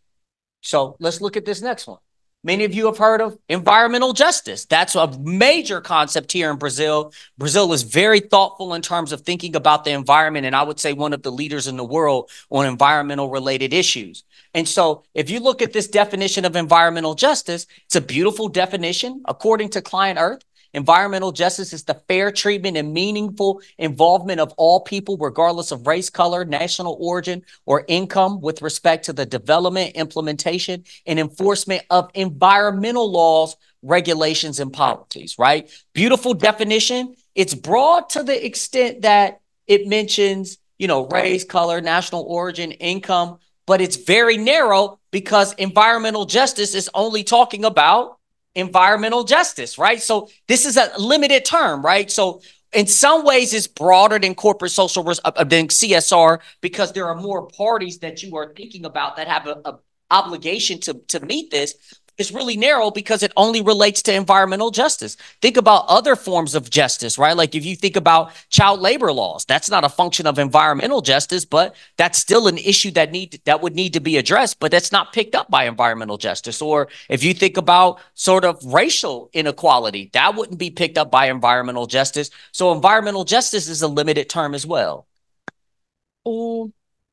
Speaker 4: So let's look at this next one. Many of you have heard of environmental justice. That's a major concept here in Brazil. Brazil is very thoughtful in terms of thinking about the environment, and I would say one of the leaders in the world on environmental related issues. And so if you look at this definition of environmental justice, it's a beautiful definition. According to Client Earth, environmental justice is the fair treatment and meaningful involvement of all people, regardless of race, color, national origin, or income, with respect to the development, implementation, and enforcement of environmental laws, regulations, and policies, right? Beautiful definition. It's broad to the extent that it mentions, race, color, national origin, income, but it's very narrow because environmental justice is only talking about environmental justice, right? So this is a limited term, right? So in some ways it's broader than corporate social than CSR, because there are more parties that you are thinking about that have a obligation to meet this. It's really narrow because it only relates to environmental justice. Think about other forms of justice, right? Like if you think about child labor laws, that's not a function of environmental justice, but that's still an issue that would need to be addressed, but that's not picked up by environmental justice. Or if you think about sort of racial inequality, that wouldn't be picked up by environmental justice. So environmental justice is a limited term as well.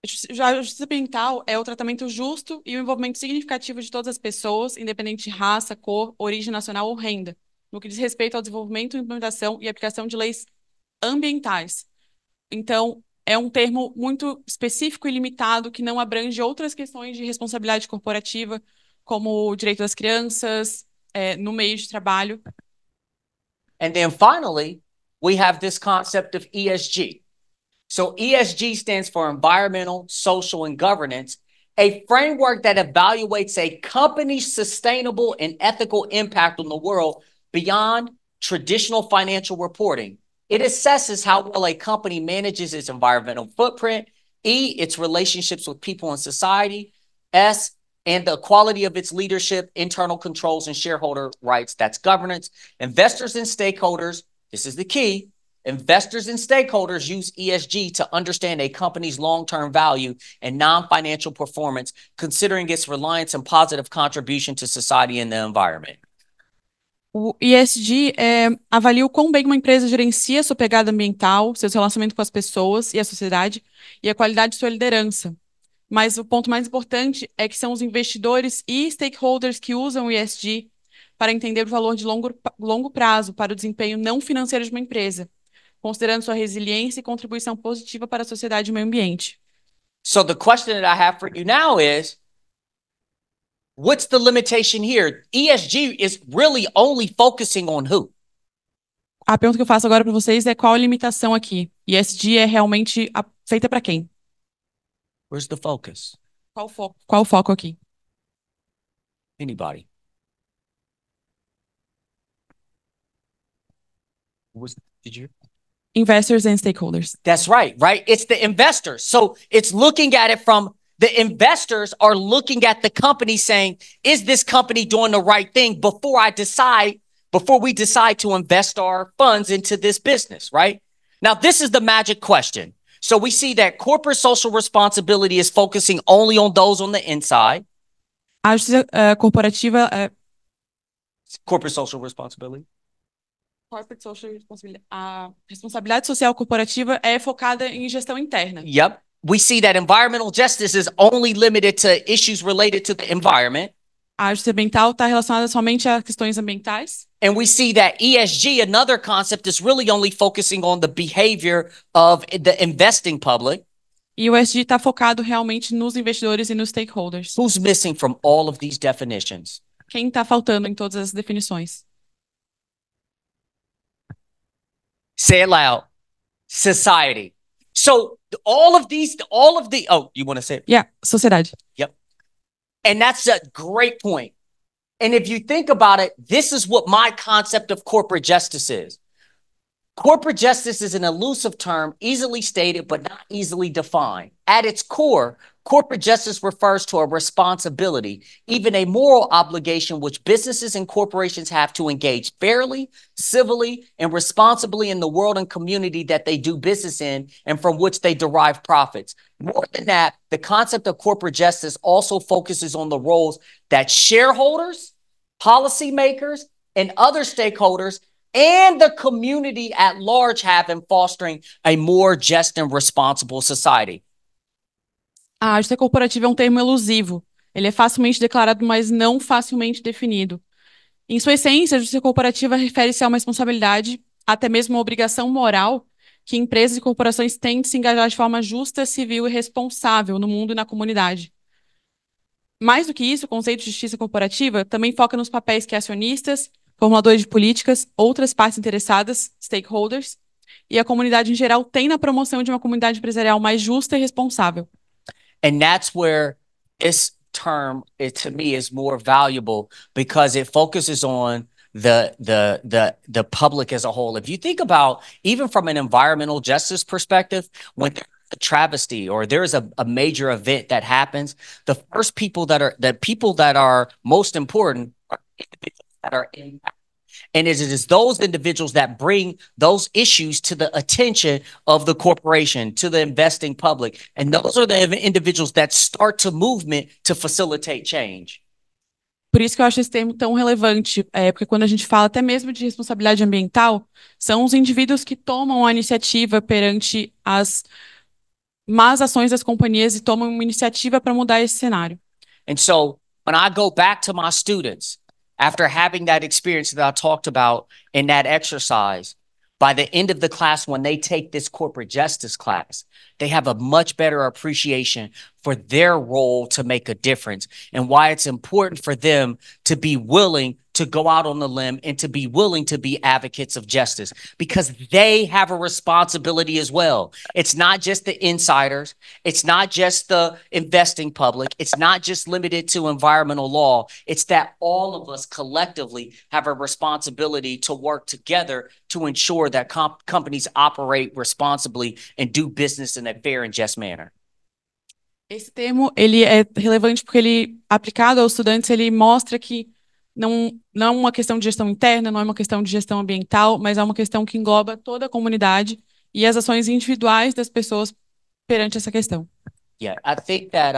Speaker 6: A justiça ambiental é o tratamento justo e o envolvimento significativo de todas as pessoas, independente de raça, cor, origem nacional ou renda, no que diz respeito ao desenvolvimento, implementação e aplicação de leis ambientais. Então, é um termo muito específico e limitado que não abrange outras questões de responsabilidade corporativa, como o direito das crianças, no meio de trabalho.
Speaker 4: And then finally, we have this concept of ESG. So ESG stands for environmental, social, and governance, a framework that evaluates a company's sustainable and ethical impact on the world beyond traditional financial reporting. It assesses how well a company manages its environmental footprint, E, its relationships with people and society, S, and the quality of its leadership, internal controls, and shareholder rights. That's governance. Investors and stakeholders, this is the key, investors and stakeholders use ESG to understand a company's long-term value and non-financial performance, considering its reliance and positive contribution to society and the environment.
Speaker 6: O ESG avalia o quão bem uma empresa gerencia sua pegada ambiental, seus relacionamentos com as pessoas e a sociedade, e a qualidade de sua liderança. Mas o ponto mais importante é que são os investidores e stakeholders que usam o ESG para entender o valor de longo prazo para o desempenho não financeiro de uma empresa, considerando sua resiliência e contribuição positiva para a sociedade e o meio ambiente.
Speaker 4: So the question that I have for you now is, what's the limitation here? ESG is really only focusing on who?
Speaker 6: A pergunta que eu faço agora para vocês é qual a limitação aqui? ESG é realmente feita para quem?
Speaker 4: Where's the focus?
Speaker 6: Qual o foco aqui?
Speaker 4: Anybody? Did you?
Speaker 6: Investors and stakeholders.
Speaker 4: That's right, right? It's the investors. So it's looking at it from the investors are looking at the company saying, is this company doing the right thing before we decide to invest our funds into this business, right? Now, this is the magic question. So we see that corporate social responsibility is focusing only on those on the inside.
Speaker 6: A justiça corporativa
Speaker 4: Corporate social responsibility.
Speaker 6: A responsabilidade social corporativa é focada em gestão interna.
Speaker 4: Yep. We see that environmental justice is only limited to issues related to the environment.
Speaker 6: A justiça ambiental está relacionada somente a questões ambientais.
Speaker 4: And we see that ESG, another concept, is really only focusing on the behavior of the investing public.
Speaker 6: E o ESG está focado realmente nos investidores e nos stakeholders.
Speaker 4: Who's missing from all of these definitions?
Speaker 6: Quem está faltando em todas as definições?
Speaker 4: Say it loud. Society. So you want to say it?
Speaker 6: Yeah, sociedade.
Speaker 4: Yep. And that's a great point. And if you think about it, this is what my concept of corporate justice is. Corporate justice is an elusive term, easily stated, but not easily defined. At its core, corporate justice refers to a responsibility, even a moral obligation, which businesses and corporations have to engage fairly, civilly, and responsibly in the world and community that they do business in and from which they derive profits. More than that, the concept of corporate justice also focuses on the roles that shareholders, policymakers, and other stakeholders and the community at large have in fostering a more just and responsible society.
Speaker 6: A justiça corporativa é um termo elusivo. Ele é facilmente declarado, mas não facilmente definido. Em sua essência, a justiça corporativa refere-se a uma responsabilidade, até mesmo uma obrigação moral, que empresas e corporações têm de se engajar de forma justa, civil e responsável no mundo e na comunidade. Mais do que isso, o conceito de justiça corporativa também foca nos papéis que acionistas, formuladores de políticas, outras partes interessadas, stakeholders, e a comunidade em geral tem na promoção de uma comunidade empresarial mais justa e responsável.
Speaker 4: And that's where this term, to me, is more valuable because it focuses on the public as a whole. If you think about, even from an environmental justice perspective, when there's a travesty or there's a major event that happens, the first people that are most important are individuals that are impacted. And it is those individuals that bring those issues to the attention of the corporation, to the investing public. And those are the individuals that start the movement to facilitate change.
Speaker 6: Por isso que eu acho esse termo tão relevante, porque quando a gente fala até mesmo de responsabilidade ambiental, são os indivíduos que tomam a iniciativa perante as más ações das companhias e tomem uma iniciativa para mudar esse cenário.
Speaker 4: And so when I go back to my students, after having that experience that I talked about in that exercise, by the end of the class, when they take this corporate justice class, they have a much better appreciation for their role to make a difference and why it's important for them to be willing to go out on the limb and to be willing to be advocates of justice, because they have a responsibility as well. It's not just the insiders. It's not just the investing public. It's not just limited to environmental law. It's that all of us collectively have a responsibility to work together to ensure that companies operate responsibly and do business in a fair and just manner.
Speaker 6: Esse termo, ele é relevante porque ele, aplicado aos estudantes, ele mostra que não é uma questão de gestão interna, não é uma questão de gestão ambiental, mas é uma questão que engloba toda a comunidade e as ações individuais das pessoas perante essa questão.
Speaker 4: Yeah, I think that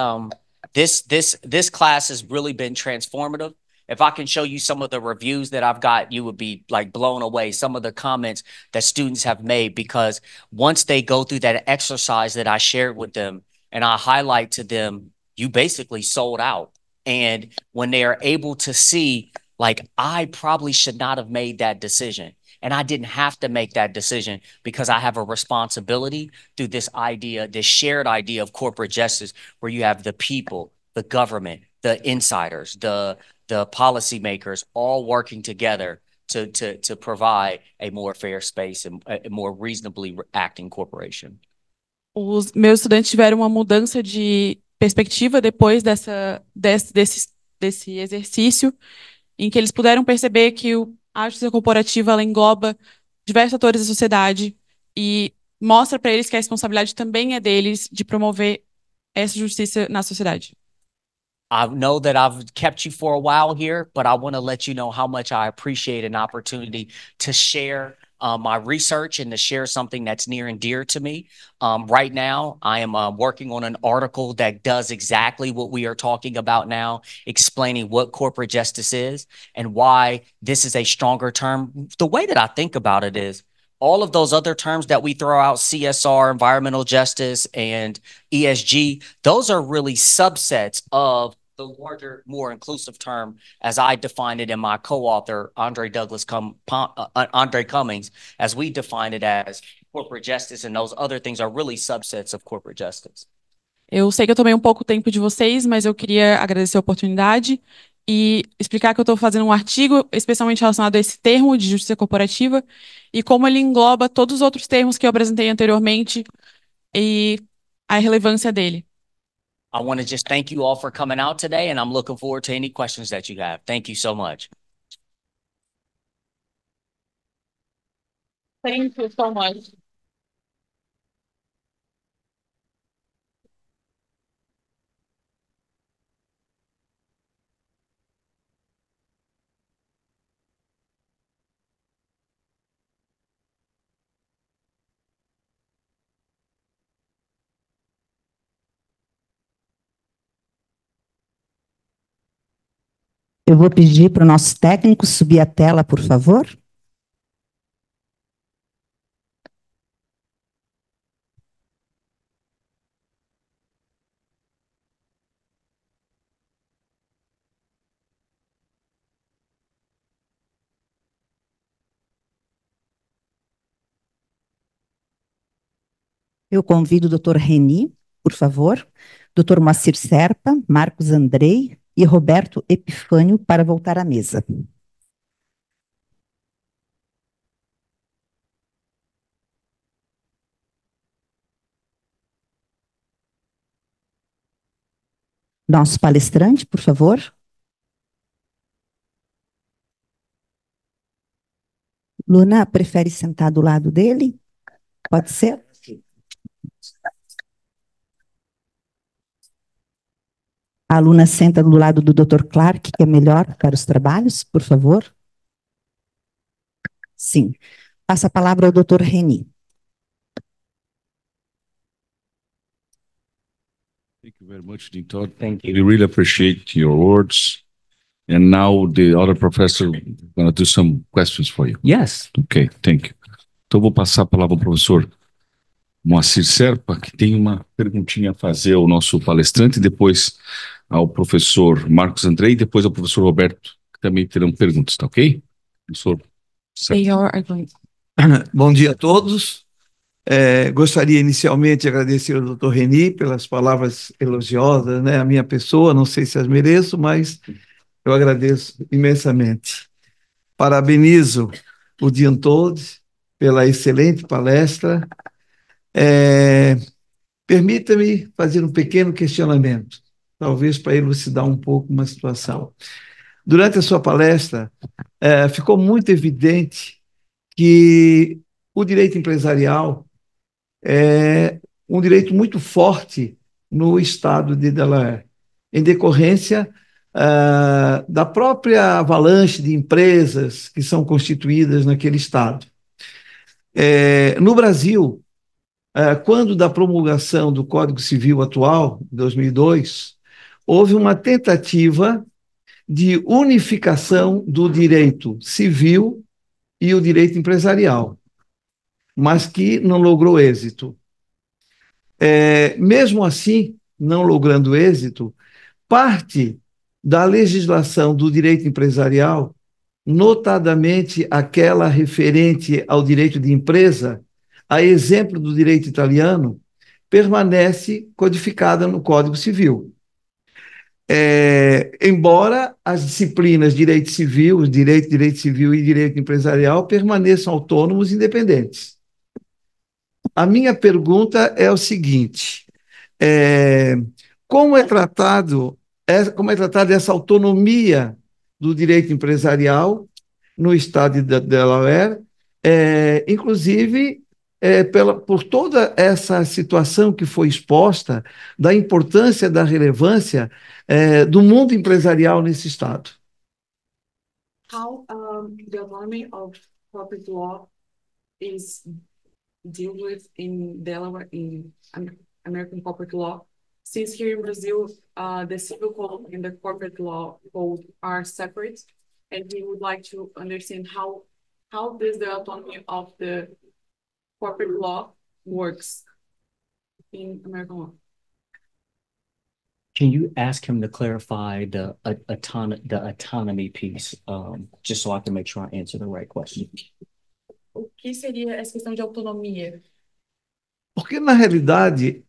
Speaker 4: this class has really been transformative. If I can show you some of the reviews that I've got, you would be like blown away. Some of the comments that students have made, because once they go through that exercise that I shared with them and I highlight to them, you basically sold out. And when they are able to see, like, I probably should not have made that decision. And I didn't have to make that decision because I have a responsibility through this idea, this shared idea of corporate justice, where you have the people, the government, the insiders, the policymakers all working together to provide a more fair space and a more reasonably acting corporation.
Speaker 6: Os meus estudantes tiveram uma mudança de perspectiva depois desse exercício, em que eles puderam perceber que a justiça corporativa ela engloba diversos atores da sociedade e mostra para eles que a responsabilidade também é deles de promover essa justiça na sociedade.
Speaker 4: I know that I've kept you for a while here, but I want to let you know how much I appreciate an opportunity to share my research and to share something that's near and dear to me. Right now, I am working on an article that does exactly what we are talking about now, explaining what corporate justice is and why this is a stronger term. The way that I think about it is, all of those other terms that we throw out, CSR, environmental justice, and ESG, those are really subsets of the larger, more inclusive term, as I defined it in my co-author, Andre Cummings, as we define it as corporate justice, and those other things are really subsets of corporate justice.
Speaker 6: Eu sei que eu tomei um pouco tempo de vocês, mas eu queria agradecer a oportunidade e explicar que eu estou fazendo um artigo especialmente relacionado a esse termo de justiça corporativa e como ele engloba todos os outros termos que eu apresentei anteriormente e a relevância dele.
Speaker 4: I want to just thank you all for coming out today, and I'm looking forward to any questions that you have. Thank you so much.
Speaker 6: Thank you so much.
Speaker 1: Eu vou pedir para o nosso técnico subir a tela, por favor. Eu convido o Dr. Reni, por favor, Dr. Moacir Serpa, Marcos Andrei e Roberto Epifânio para voltar à mesa. Nosso palestrante, por favor. Luna, prefere sentar do lado dele? Pode ser? A aluna senta do lado do Dr. Clark, que é melhor para os trabalhos, por favor. Sim. Passa a palavra ao Dr. Reni.
Speaker 2: Thank you very much, Dean Todd. Thank you. We really appreciate your words. And now the other professor is going to do some questions for you.
Speaker 4: Yes.
Speaker 2: Okay, thank you. Então, vou passar a palavra ao professor Moacir Serpa, que tem uma perguntinha a fazer ao nosso palestrante, depois ao professor Marcos Andrei, e depois ao professor Roberto, que também terão perguntas, tá ok? Professor Serpa.
Speaker 6: They are going.
Speaker 7: Bom dia a todos. Gostaria inicialmente de agradecer ao Dr. Reni pelas palavras elogiosas, né, à minha pessoa, não sei se as mereço, mas eu agradeço imensamente. Parabenizo o Dean Todd pela excelente palestra. Permita-me fazer um pequeno questionamento, talvez para elucidar um pouco uma situação. Durante a sua palestra, ficou muito evidente que o direito empresarial é um direito muito forte no estado de Delaware, em decorrência da própria avalanche de empresas que são constituídas naquele estado. No Brasil, quando da promulgação do Código Civil atual, em 2002, houve uma tentativa de unificação do direito civil e o direito empresarial, mas que não logrou êxito. Mesmo assim, não logrando êxito, parte da legislação do direito empresarial, notadamente aquela referente ao direito de empresa, a exemplo do direito italiano, permanece codificada no Código Civil. Embora as disciplinas direito civil e direito empresarial permaneçam autônomos e independentes. A minha pergunta é o seguinte: como é tratada essa autonomia do direito empresarial no estado de Delaware, inclusive por toda essa situação que foi exposta, da importância, da relevância do mundo empresarial nesse estado?
Speaker 6: How the autonomy of corporate law is dealt with in Delaware, in American corporate law, since here in Brazil, the civil code and the corporate law code are separate, and we would like to understand how does the autonomy of the corporate law works in American law.
Speaker 4: Can you ask him to clarify the autonomy piece, just so I can make sure I answer the right question?
Speaker 6: O que seria essa questão de autonomia?
Speaker 7: Porque, na realidade,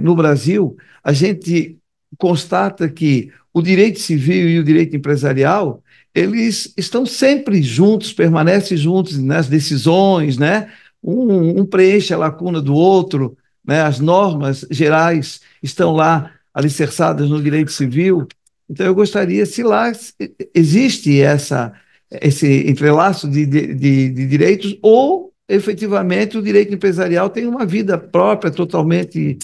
Speaker 7: no Brasil, a gente constata que o direito civil e o direito empresarial, eles estão sempre juntos, permanecem juntos nas decisões, né? Um preenche a lacuna do outro, né? As normas gerais estão lá alicerçadas no direito civil. Então, eu gostaria, se lá existe esse entrelaço de direitos, ou efetivamente o direito empresarial tem uma vida própria, totalmente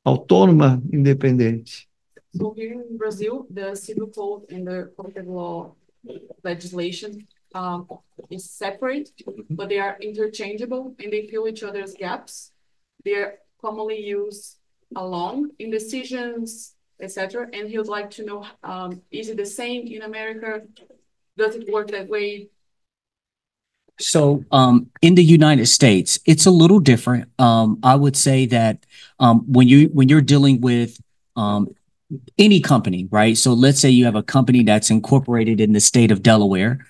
Speaker 7: autônoma, independente.
Speaker 6: So here in Brazil, the civil code and the corporate law legislation is separate, but they are interchangeable and they fill each other's gaps. They are commonly used alone in decisions, etc. And he would like to know, is it the same in America? Does it work that way?
Speaker 4: So in the United States, it's a little different. I would say that when you're dealing with any company, right? So let's say you have a company that's incorporated in the state of Delaware.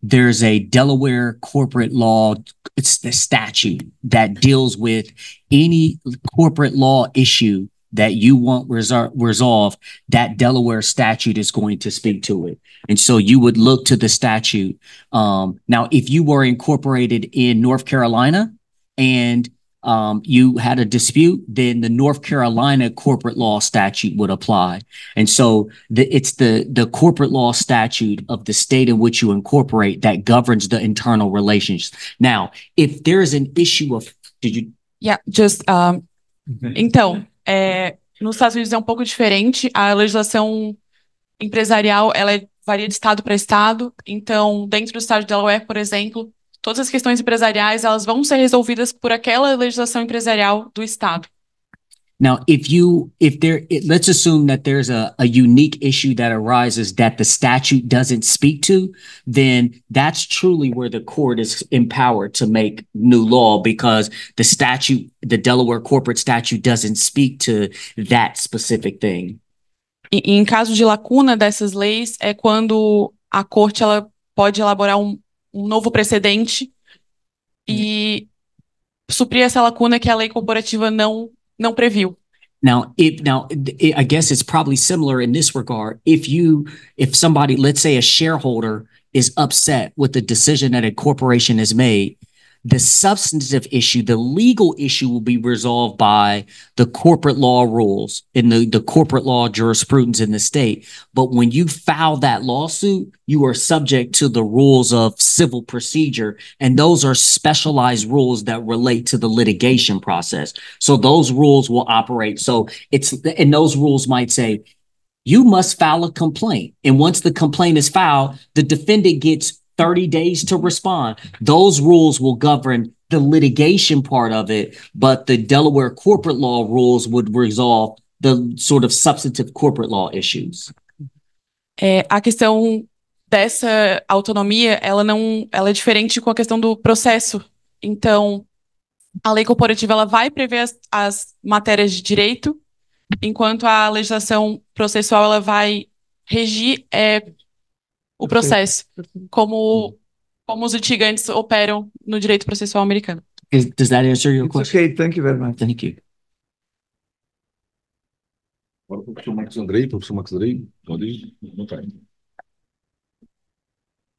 Speaker 4: There's a Delaware corporate law, it's the statute that deals with any corporate law issue that you want resolved, that Delaware statute is going to speak to it. And so you would look to the statute. Now, if you were incorporated in North Carolina and you had a dispute, then the North Carolina corporate law statute would apply. And so it's the corporate law statute of the state in which you incorporate that governs the internal relations. Now, if there is an issue of...
Speaker 6: Então, nos Estados Unidos é um pouco diferente. A legislação empresarial, ela varia de estado para estado. Então, dentro do estado de Delaware, por exemplo, todas as questões empresariais, elas vão ser resolvidas por aquela legislação empresarial do estado.
Speaker 4: Now, let's assume that there's a unique issue that arises that the statute doesn't speak to, then that's truly where the court is empowered to make new law because the Delaware corporate statute doesn't speak to that specific thing.
Speaker 6: E em caso de lacuna dessas leis, é quando a corte ela pode elaborar um novo precedente e suprir essa lacuna que a lei corporativa não previu.
Speaker 4: Now, I guess it's probably similar in this regard. If somebody, let's say a shareholder, is upset with the decision that a corporation has made, the substantive issue, the legal issue will be resolved by the corporate law rules in the corporate law jurisprudence in the state. But when you file that lawsuit, you are subject to the rules of civil procedure. And those are specialized rules that relate to the litigation process. So those rules will operate. And those rules might say, you must file a complaint. And once the complaint is filed, the defendant gets 30 days to respond. Those rules will govern the litigation part of it, but the Delaware corporate law rules would resolve the sort of substantive corporate law issues.
Speaker 6: A questão dessa autonomia, ela é diferente com a questão do processo. Então, a lei corporativa ela vai prever as matérias de direito, enquanto a legislação processual ela vai regir o processo, como os litigantes operam no direito processual americano.
Speaker 4: Does that answer your question?
Speaker 7: Okay, thank you very much.
Speaker 4: Thank you.
Speaker 2: Agora o professor Marcos Andrei. Professor Marcos Andrei, pode ir? Não tá.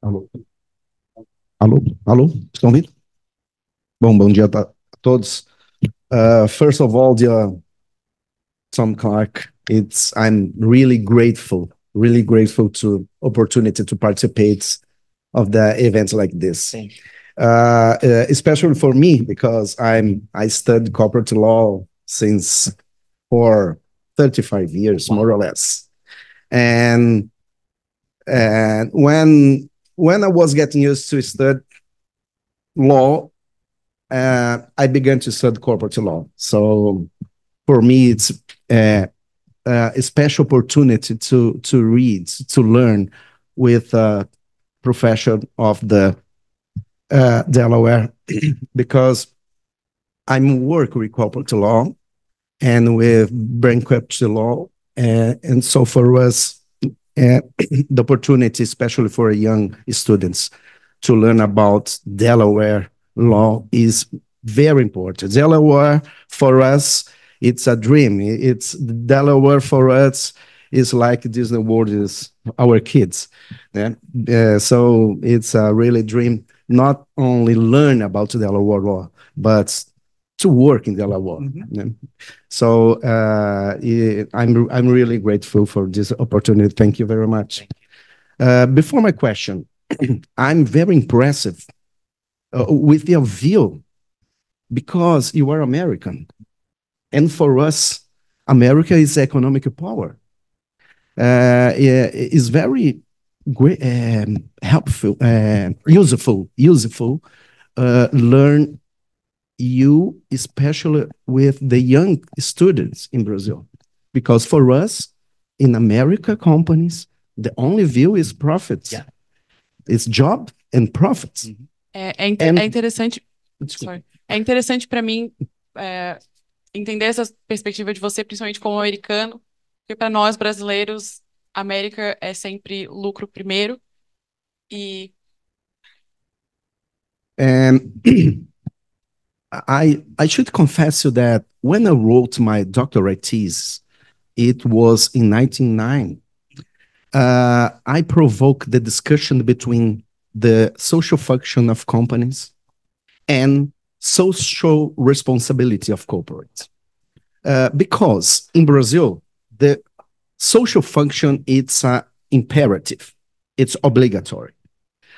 Speaker 8: Alô? Alô? Estão ouvindo? Bom dia a todos. First of all, dear Tom Clark, I'm really grateful to opportunity to participate of the events like this. Especially for me, because I studied corporate law for 35 years, more or less. And when I was getting used to study law, I began to study corporate law. So for me, it's a special opportunity to read, to learn with a profession of the Delaware, because I'm working with corporate law and with bankruptcy law, and so for us, the opportunity, especially for young students, to learn about Delaware law is very important. Delaware for us, it's a dream. It's Delaware for us is like Disney World is our kids. So it's a really dream, not only learn about Delaware law, but to work in Delaware. Mm-hmm. So I'm really grateful for this opportunity. Thank you very much. Before my question, I'm very impressed with your view, because you are American. And for us, America is economic power. It's very great, helpful, useful. Learn you, especially with the young students in Brazil, because for us in America, companies, the only view is profits. Yeah. It's job and profits. Mm-hmm.
Speaker 6: É interessante. Sorry. É interessante para mim. Entender essa perspectiva de você, principalmente como americano, porque para nós brasileiros, América é sempre lucro primeiro. E
Speaker 8: I should confess you that when I wrote my doctorate thesis, it was in 1999. I provoked the discussion between the social function of companies and social responsibility of corporates. Because in Brazil, the social function, it's imperative, it's obligatory.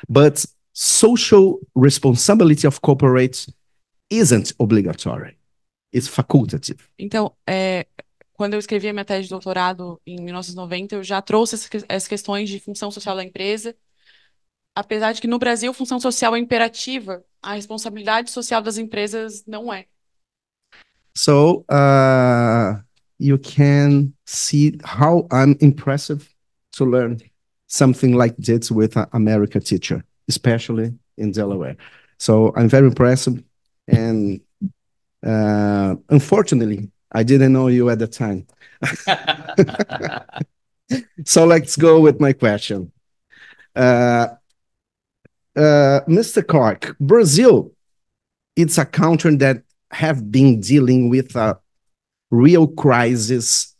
Speaker 8: But social responsibility of corporates isn't obligatory, it's facultative.
Speaker 6: Então, quando eu escrevi a minha tese de doutorado em 1990, eu já trouxe essas questões de função social da empresa. Apesar de que no Brasil, função social é imperativa, a responsabilidade social das empresas não é.
Speaker 8: So you can see how I'm impressive to learn something like this with an American teacher, especially in Delaware. So I'm very impressed, and unfortunately, I didn't know you at the time. So let's go with my question. Mr. Clark, Brazil, it's a country that have been dealing with a real crisis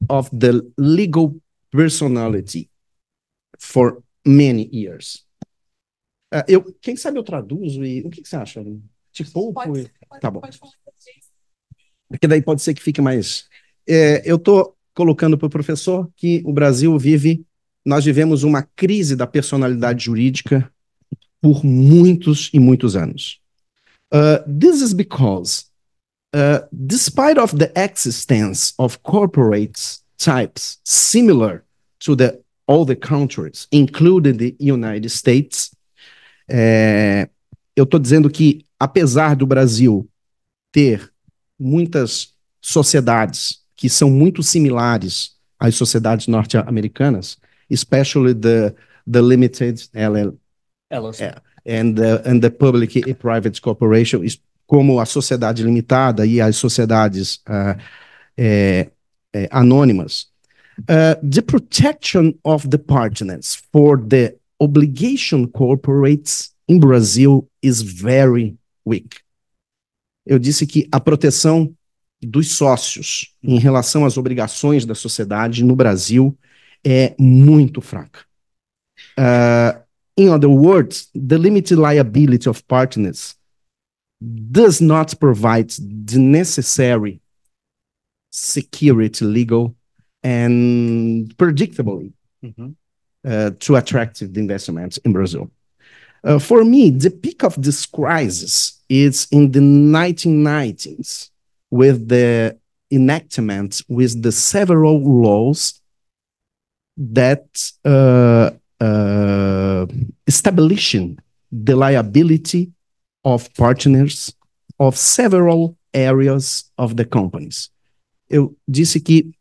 Speaker 8: of the legal personality for many years. Quem sabe eu traduzo e o que você acha? Te poupo? Tá bom. Porque daí pode ser que fique mais... eu estou colocando para o professor que o Brasil nós vivemos uma crise da personalidade jurídica por muitos e muitos anos. This is because, despite of the existence of corporate types similar to all the countries, including the United States, eu estou dizendo que, apesar do Brasil ter muitas sociedades que são muito similares às sociedades norte-americanas, especially the limited
Speaker 4: LLC.
Speaker 8: and the public and private corporation, como a sociedade limitada e as sociedades anônimas. The protection of the partners for the obligation corporates in Brazil is very weak. Eu disse que a proteção dos sócios em relação às obrigações da sociedade no Brasil é muito fraca. In other words, the limited liability of partners does not provide the necessary security, legal, and predictably to attract the investments in Brazil. For me, the peak of this crisis is in the 1990s with the enactment with the several laws that establishing the liability of partners of several areas of the companies. Eu disse que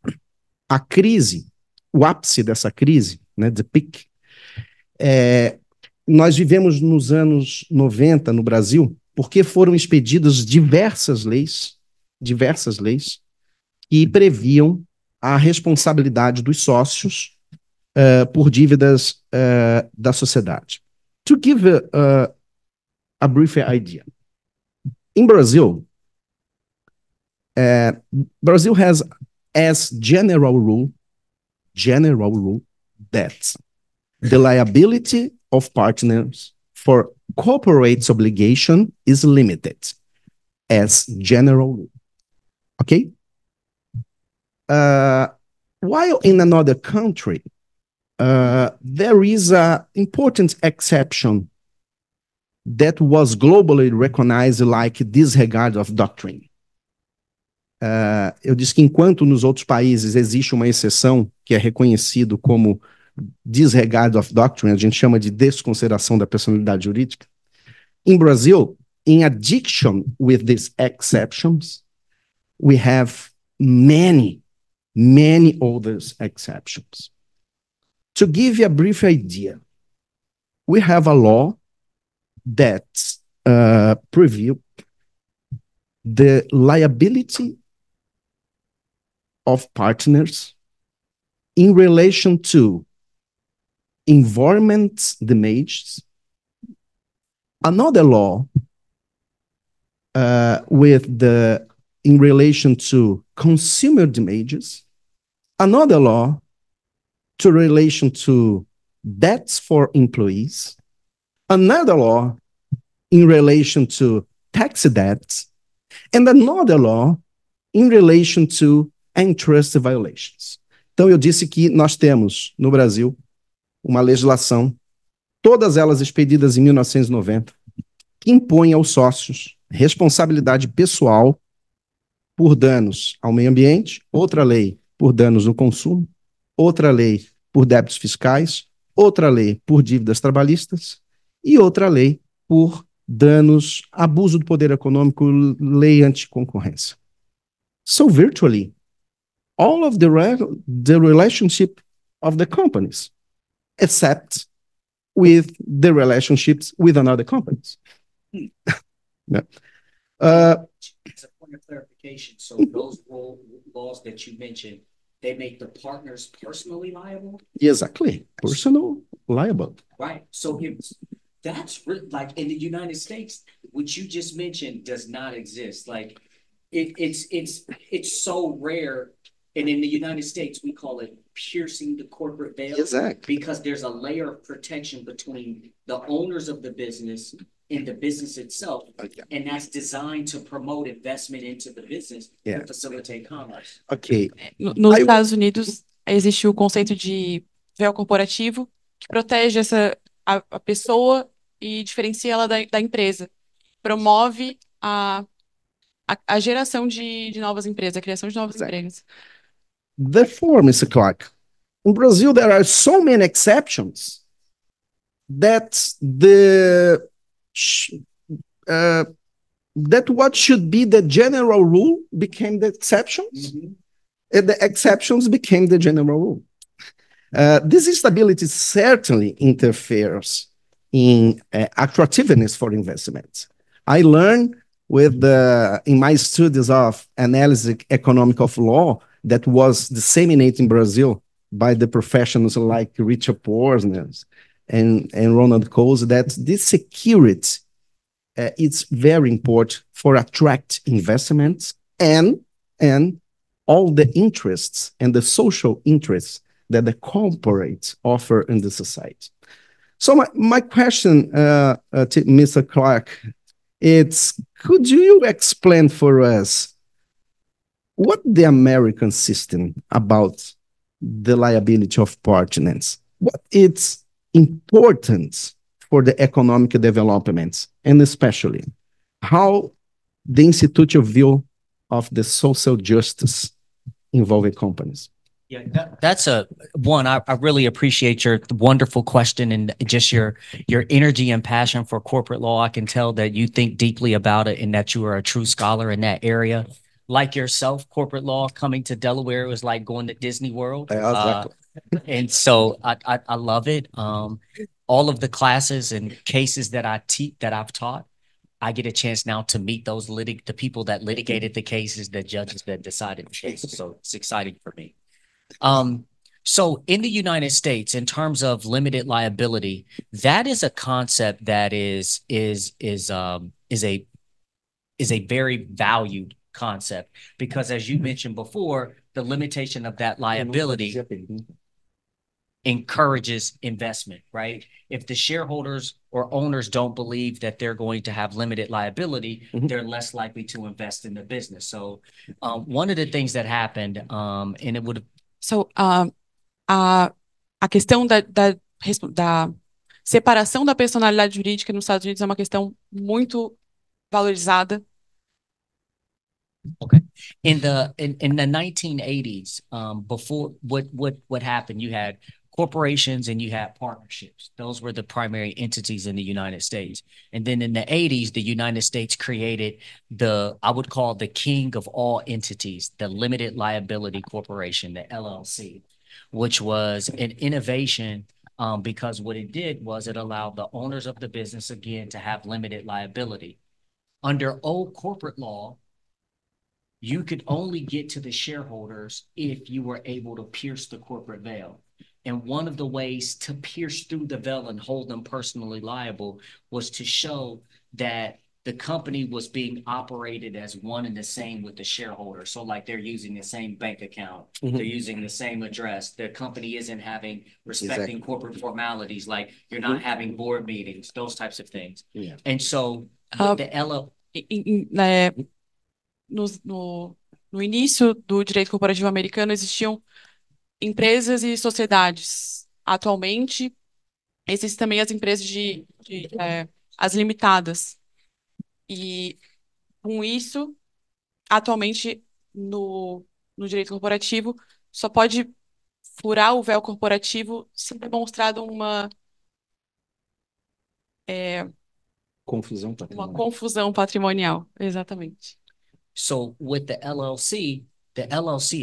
Speaker 8: a crise, o ápice dessa crise, né, the peak, nós vivemos nos anos 90 no Brasil, porque foram expedidas diversas leis que previam a responsabilidade dos sócios por dívidas da sociedade. To give a brief idea, in Brazil, Brazil has as general rule that the liability of partners for corporate obligation is limited as general rule. Okay? While in another country, there is an important exception that was globally recognized like disregard of doctrine. Eu disse que enquanto nos outros países existe uma exceção que é reconhecido como disregard of doctrine, a gente chama de desconsideração da personalidade jurídica. In Brazil, in addition with these exceptions, we have many other exceptions. To give you a brief idea, we have a law that preview the liability of partners in relation to environment damages. Another law in relation to consumer damages. Another law to relation to debts for employees. Another law in relation to tax debts. And another law in relation to antitrust violations. Então, eu disse que nós temos, no Brasil, uma legislação, todas elas expedidas em 1990, que impõe aos sócios responsabilidade pessoal por danos ao meio ambiente, outra lei por danos no consumo, outra lei por débitos fiscais, outra lei por dívidas trabalhistas e outra lei por danos, abuso do poder econômico, lei anticoncorrência. So virtually, all of the relationship of the companies, except with the relationships with another companies. Yeah.
Speaker 5: As a point of clarification, so those laws that you mentioned, they make the partners personally liable?
Speaker 8: Exactly. Personal liable.
Speaker 5: Right. So that's like in the United States, what you just mentioned does not exist. Like it's so rare. And in the United States, we call it piercing the corporate veil.
Speaker 8: Exactly.
Speaker 5: Because there's a layer of protection between the owners of the business and the business itself. And that's designed to promote investment into the business to facilitate commerce.
Speaker 8: Ok.
Speaker 6: Nos Estados Unidos, existe o conceito de véu corporativo, que protege a pessoa e diferencia ela da empresa. Promove a geração de novas empresas, a criação de novos empregos.
Speaker 8: Therefore, Mr. Clark, in Brazil, there are so many exceptions that that what should be the general rule became the exceptions, and the exceptions became the general rule. This instability certainly interferes in attractiveness for investments. I learned in my studies of analysis economic of law that was disseminated in Brazil by the professionals like Richard Porzner and Ronald Coase, that this security is very important for attract investments and all the interests and the social interests that the corporates offer in the society. So my question to Mr. Clark, could you explain for us what the American system about the liability of partners, what its importance for the economic development, and especially how the institutional view of the social justice involving companies?
Speaker 4: Yeah, that's I really appreciate your wonderful question and just your energy and passion for corporate law. I can tell that you think deeply about it and that you are a true scholar in that area. Like yourself, corporate law coming to Delaware was like going to Disney World.
Speaker 8: Exactly.
Speaker 4: And so I love it. All of the classes and cases that I've taught, I get a chance now to meet the people that litigated the cases, the judges that decided the cases. So it's exciting for me. So in the United States, in terms of limited liability, that is a concept that is a very valued concept, because as you mentioned before, the limitation of that liability encourages investment, right? If the shareholders or owners don't believe that they're going to have limited liability, they're less likely to invest in the business. So one of the things that happened, and it would have.
Speaker 6: So, a questão da separação da personalidade jurídica nos Estados Unidos é uma questão muito valorizada.
Speaker 4: Okay. In the 1980s, before what happened, you had corporations and you had partnerships. Those were the primary entities in the United States. And then in the 80s, the United States created I would call the king of all entities, the Limited Liability Corporation, the LLC, which was an innovation because what it did was it allowed the owners of the business, again, to have limited liability. Under old corporate law, you could only get to the shareholders if you were able to pierce the corporate veil. And one of the ways to pierce through the veil and hold them personally liable was to show that the company was being operated as one and the same with the shareholder. So like they're using the same bank account, they're using the same address. The company isn't respecting corporate formalities, like you're not having board meetings, those types of things.
Speaker 8: Yeah.
Speaker 4: And so the
Speaker 6: No início do direito corporativo americano existiam empresas e sociedades. Atualmente, existem também as empresas as limitadas. E com isso, atualmente, no direito corporativo, só pode furar o véu corporativo se demonstrado
Speaker 2: Confusão
Speaker 6: uma
Speaker 2: patrimonial.
Speaker 6: confusão patrimonial, exatamente.
Speaker 4: So with the LLC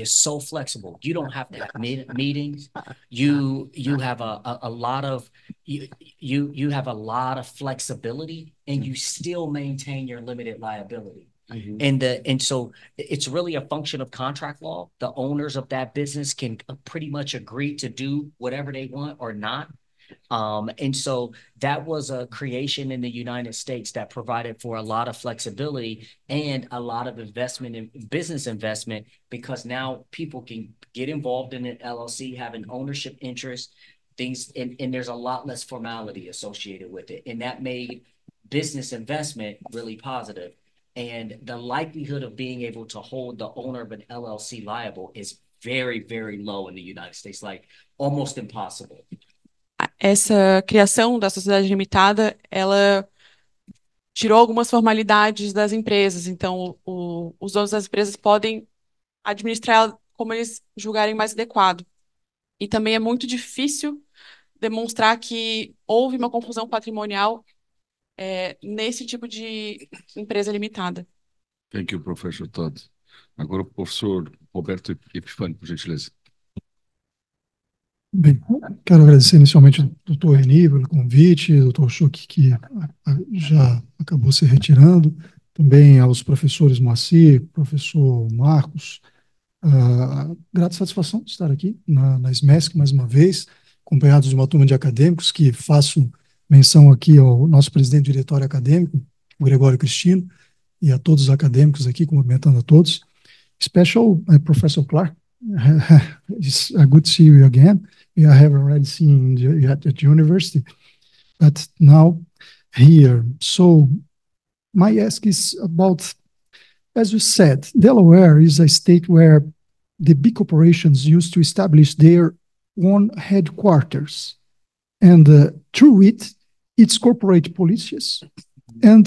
Speaker 4: is so flexible. You don't have to have meetings. You have a lot of you have a lot of flexibility, and you still maintain your limited liability. And so it's really a function of contract law. The owners of that business can pretty much agree to do whatever they want or not. And so that was a creation in the United States that provided for a lot of flexibility and a lot of investment in business investment, because now people can get involved in an LLC, have an ownership interest, things, and there's a lot less formality associated with it. And that made business investment really positive. And the likelihood of being able to hold the owner of an LLC liable is very, very low in the United States, like almost impossible.
Speaker 6: Essa criação da sociedade limitada, ela tirou algumas formalidades das empresas. Então, os donos das empresas podem administrar ela como eles julgarem mais adequado. E também é muito difícil demonstrar que houve uma confusão patrimonial nesse tipo de empresa limitada.
Speaker 2: Thank you, Professor Todd. Agora o professor Roberto Epifânio, por gentileza.
Speaker 9: Bem, quero agradecer inicialmente ao doutor Reni pelo convite, ao doutor Schuch, que já acabou se retirando, também aos professores Moacir, professor Marcos. Grata satisfação de estar aqui na SMESC mais uma vez, acompanhados de uma turma de acadêmicos, que faço menção aqui ao nosso presidente do diretório acadêmico, o Gregório Cristino, e a todos os acadêmicos aqui, cumprimentando a todos. Special Professor Clark, it's good to see you again. I have already seen you at the university, but now here. So my ask is about, as you said, Delaware is a state where the big corporations used to establish their own headquarters, and through it, its corporate policies and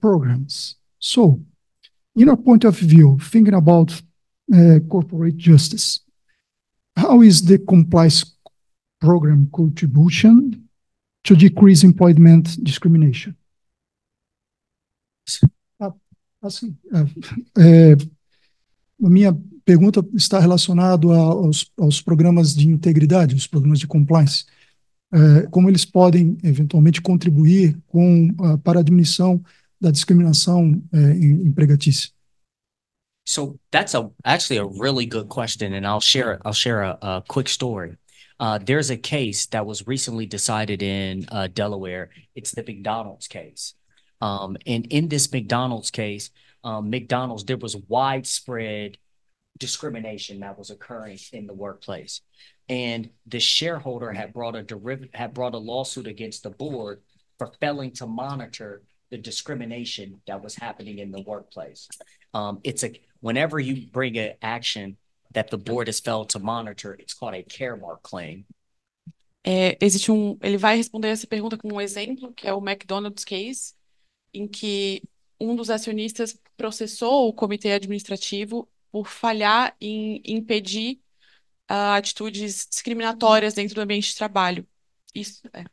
Speaker 9: programs. So, in your point of view, thinking about corporate justice, how is the compliance program contribution to decrease employment discrimination? Assim, a minha pergunta está relacionada aos programas de integridade, os programas de compliance. Como eles podem, eventualmente, contribuir para a diminuição da discriminação empregatícia?
Speaker 4: So that's actually a really good question, and I'll share a quick story. There's a case that was recently decided in Delaware. It's the McDonald's case. And in this McDonald's case, McDonald's, there was widespread discrimination that was occurring in the workplace. And the shareholder had brought a lawsuit against the board for failing to monitor the discrimination that was happening in the workplace. Whenever you bring an action that the board has failed to monitor, it's called a Caremark claim.
Speaker 6: Ele vai responder essa pergunta com um exemplo, que é o McDonald's case, em que um dos acionistas processou o comitê administrativo por falhar em impedir atitudes discriminatórias dentro do ambiente de trabalho. Isso é.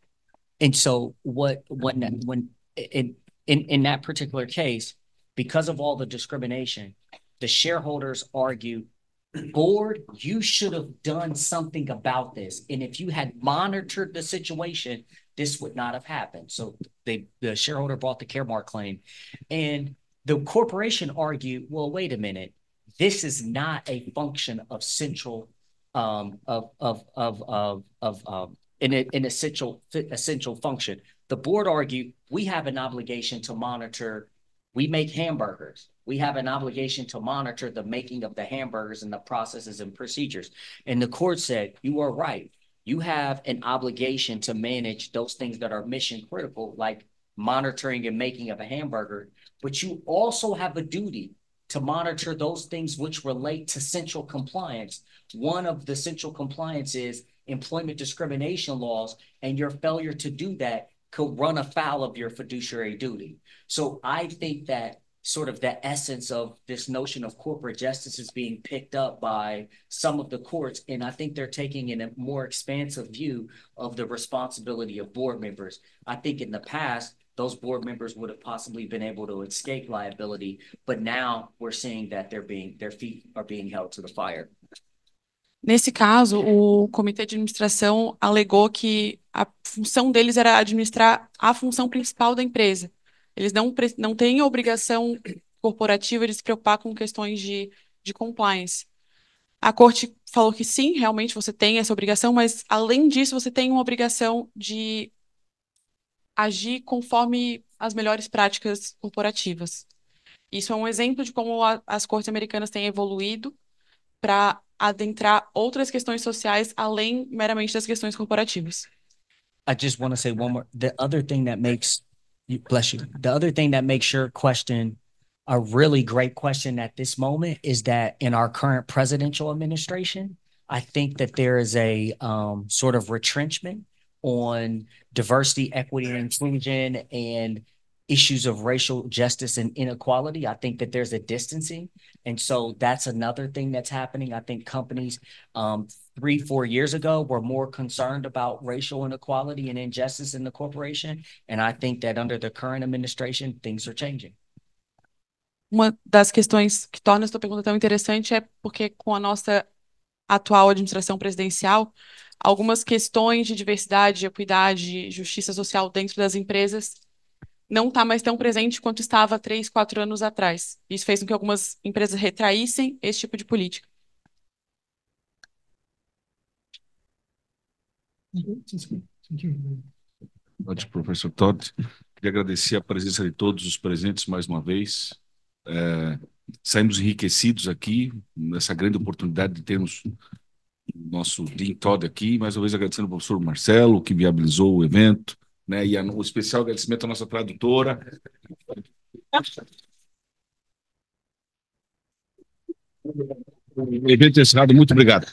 Speaker 4: And so in that particular case, because of all the discrimination, the shareholders argue, board, you should have done something about this. And if you had monitored the situation, this would not have happened. So the shareholder brought the Caremark claim. And the corporation argued, well, wait a minute, this is not a function of essential function. The board argued, we have an obligation to monitor. We make hamburgers. We have an obligation to monitor the making of the hamburgers and the processes and procedures. And the court said, you are right. You have an obligation to manage those things that are mission critical, like monitoring and making of a hamburger, but you also have a duty to monitor those things which relate to central compliance. One of the central compliance is employment discrimination laws, and your failure to do that could run afoul of your fiduciary duty. So I think that sort of the essence of this notion of corporate justice is being picked up by some of the courts, and I think they're taking in a more expansive view of the responsibility of board members. I think in the past,
Speaker 5: those board members would have possibly been able to escape liability, but now we're seeing that their feet are being held to the fire.
Speaker 6: Nesse caso, o comitê de administração alegou que a função deles era administrar a função principal da empresa. Eles não têm a obrigação corporativa de se preocupar com questões de compliance. A corte falou que sim, realmente você tem essa obrigação, mas além disso, você tem uma obrigação de agir conforme as melhores práticas corporativas. Isso é um exemplo de como as cortes americanas têm evoluído para adentrar outras questões sociais além meramente das questões corporativas.
Speaker 4: I just want to say one more. The other thing that makes bless you. The other thing that makes your question a really great question at this moment is that in our current presidential administration, I think that there is a sort of retrenchment on diversity, equity, and inclusion and issues of racial justice and inequality. I think that there's a distancing. And so that's another thing that's happening. I think companies 3-4 years ago were more concerned about racial inequality and injustice in the corporation. And I think that under the current administration, things are changing.
Speaker 6: Uma das questões que torna essa pergunta tão interessante é porque com a nossa atual administração presidencial, algumas questões de diversidade, equidade, justiça social dentro das empresas não está mais tão presente quanto estava 3-4 anos atrás. Isso fez com que algumas empresas retraíssem esse tipo de política.
Speaker 2: Pode, professor Todd. Queria agradecer a presença de todos os presentes mais uma vez. Saímos enriquecidos aqui, nessa grande oportunidade de termos o nosso Dean Todd aqui, mais uma vez agradecendo ao professor Marcelo, que viabilizou o evento, né, e o especial agradecimento à nossa tradutora. O evento encerrado, muito obrigado.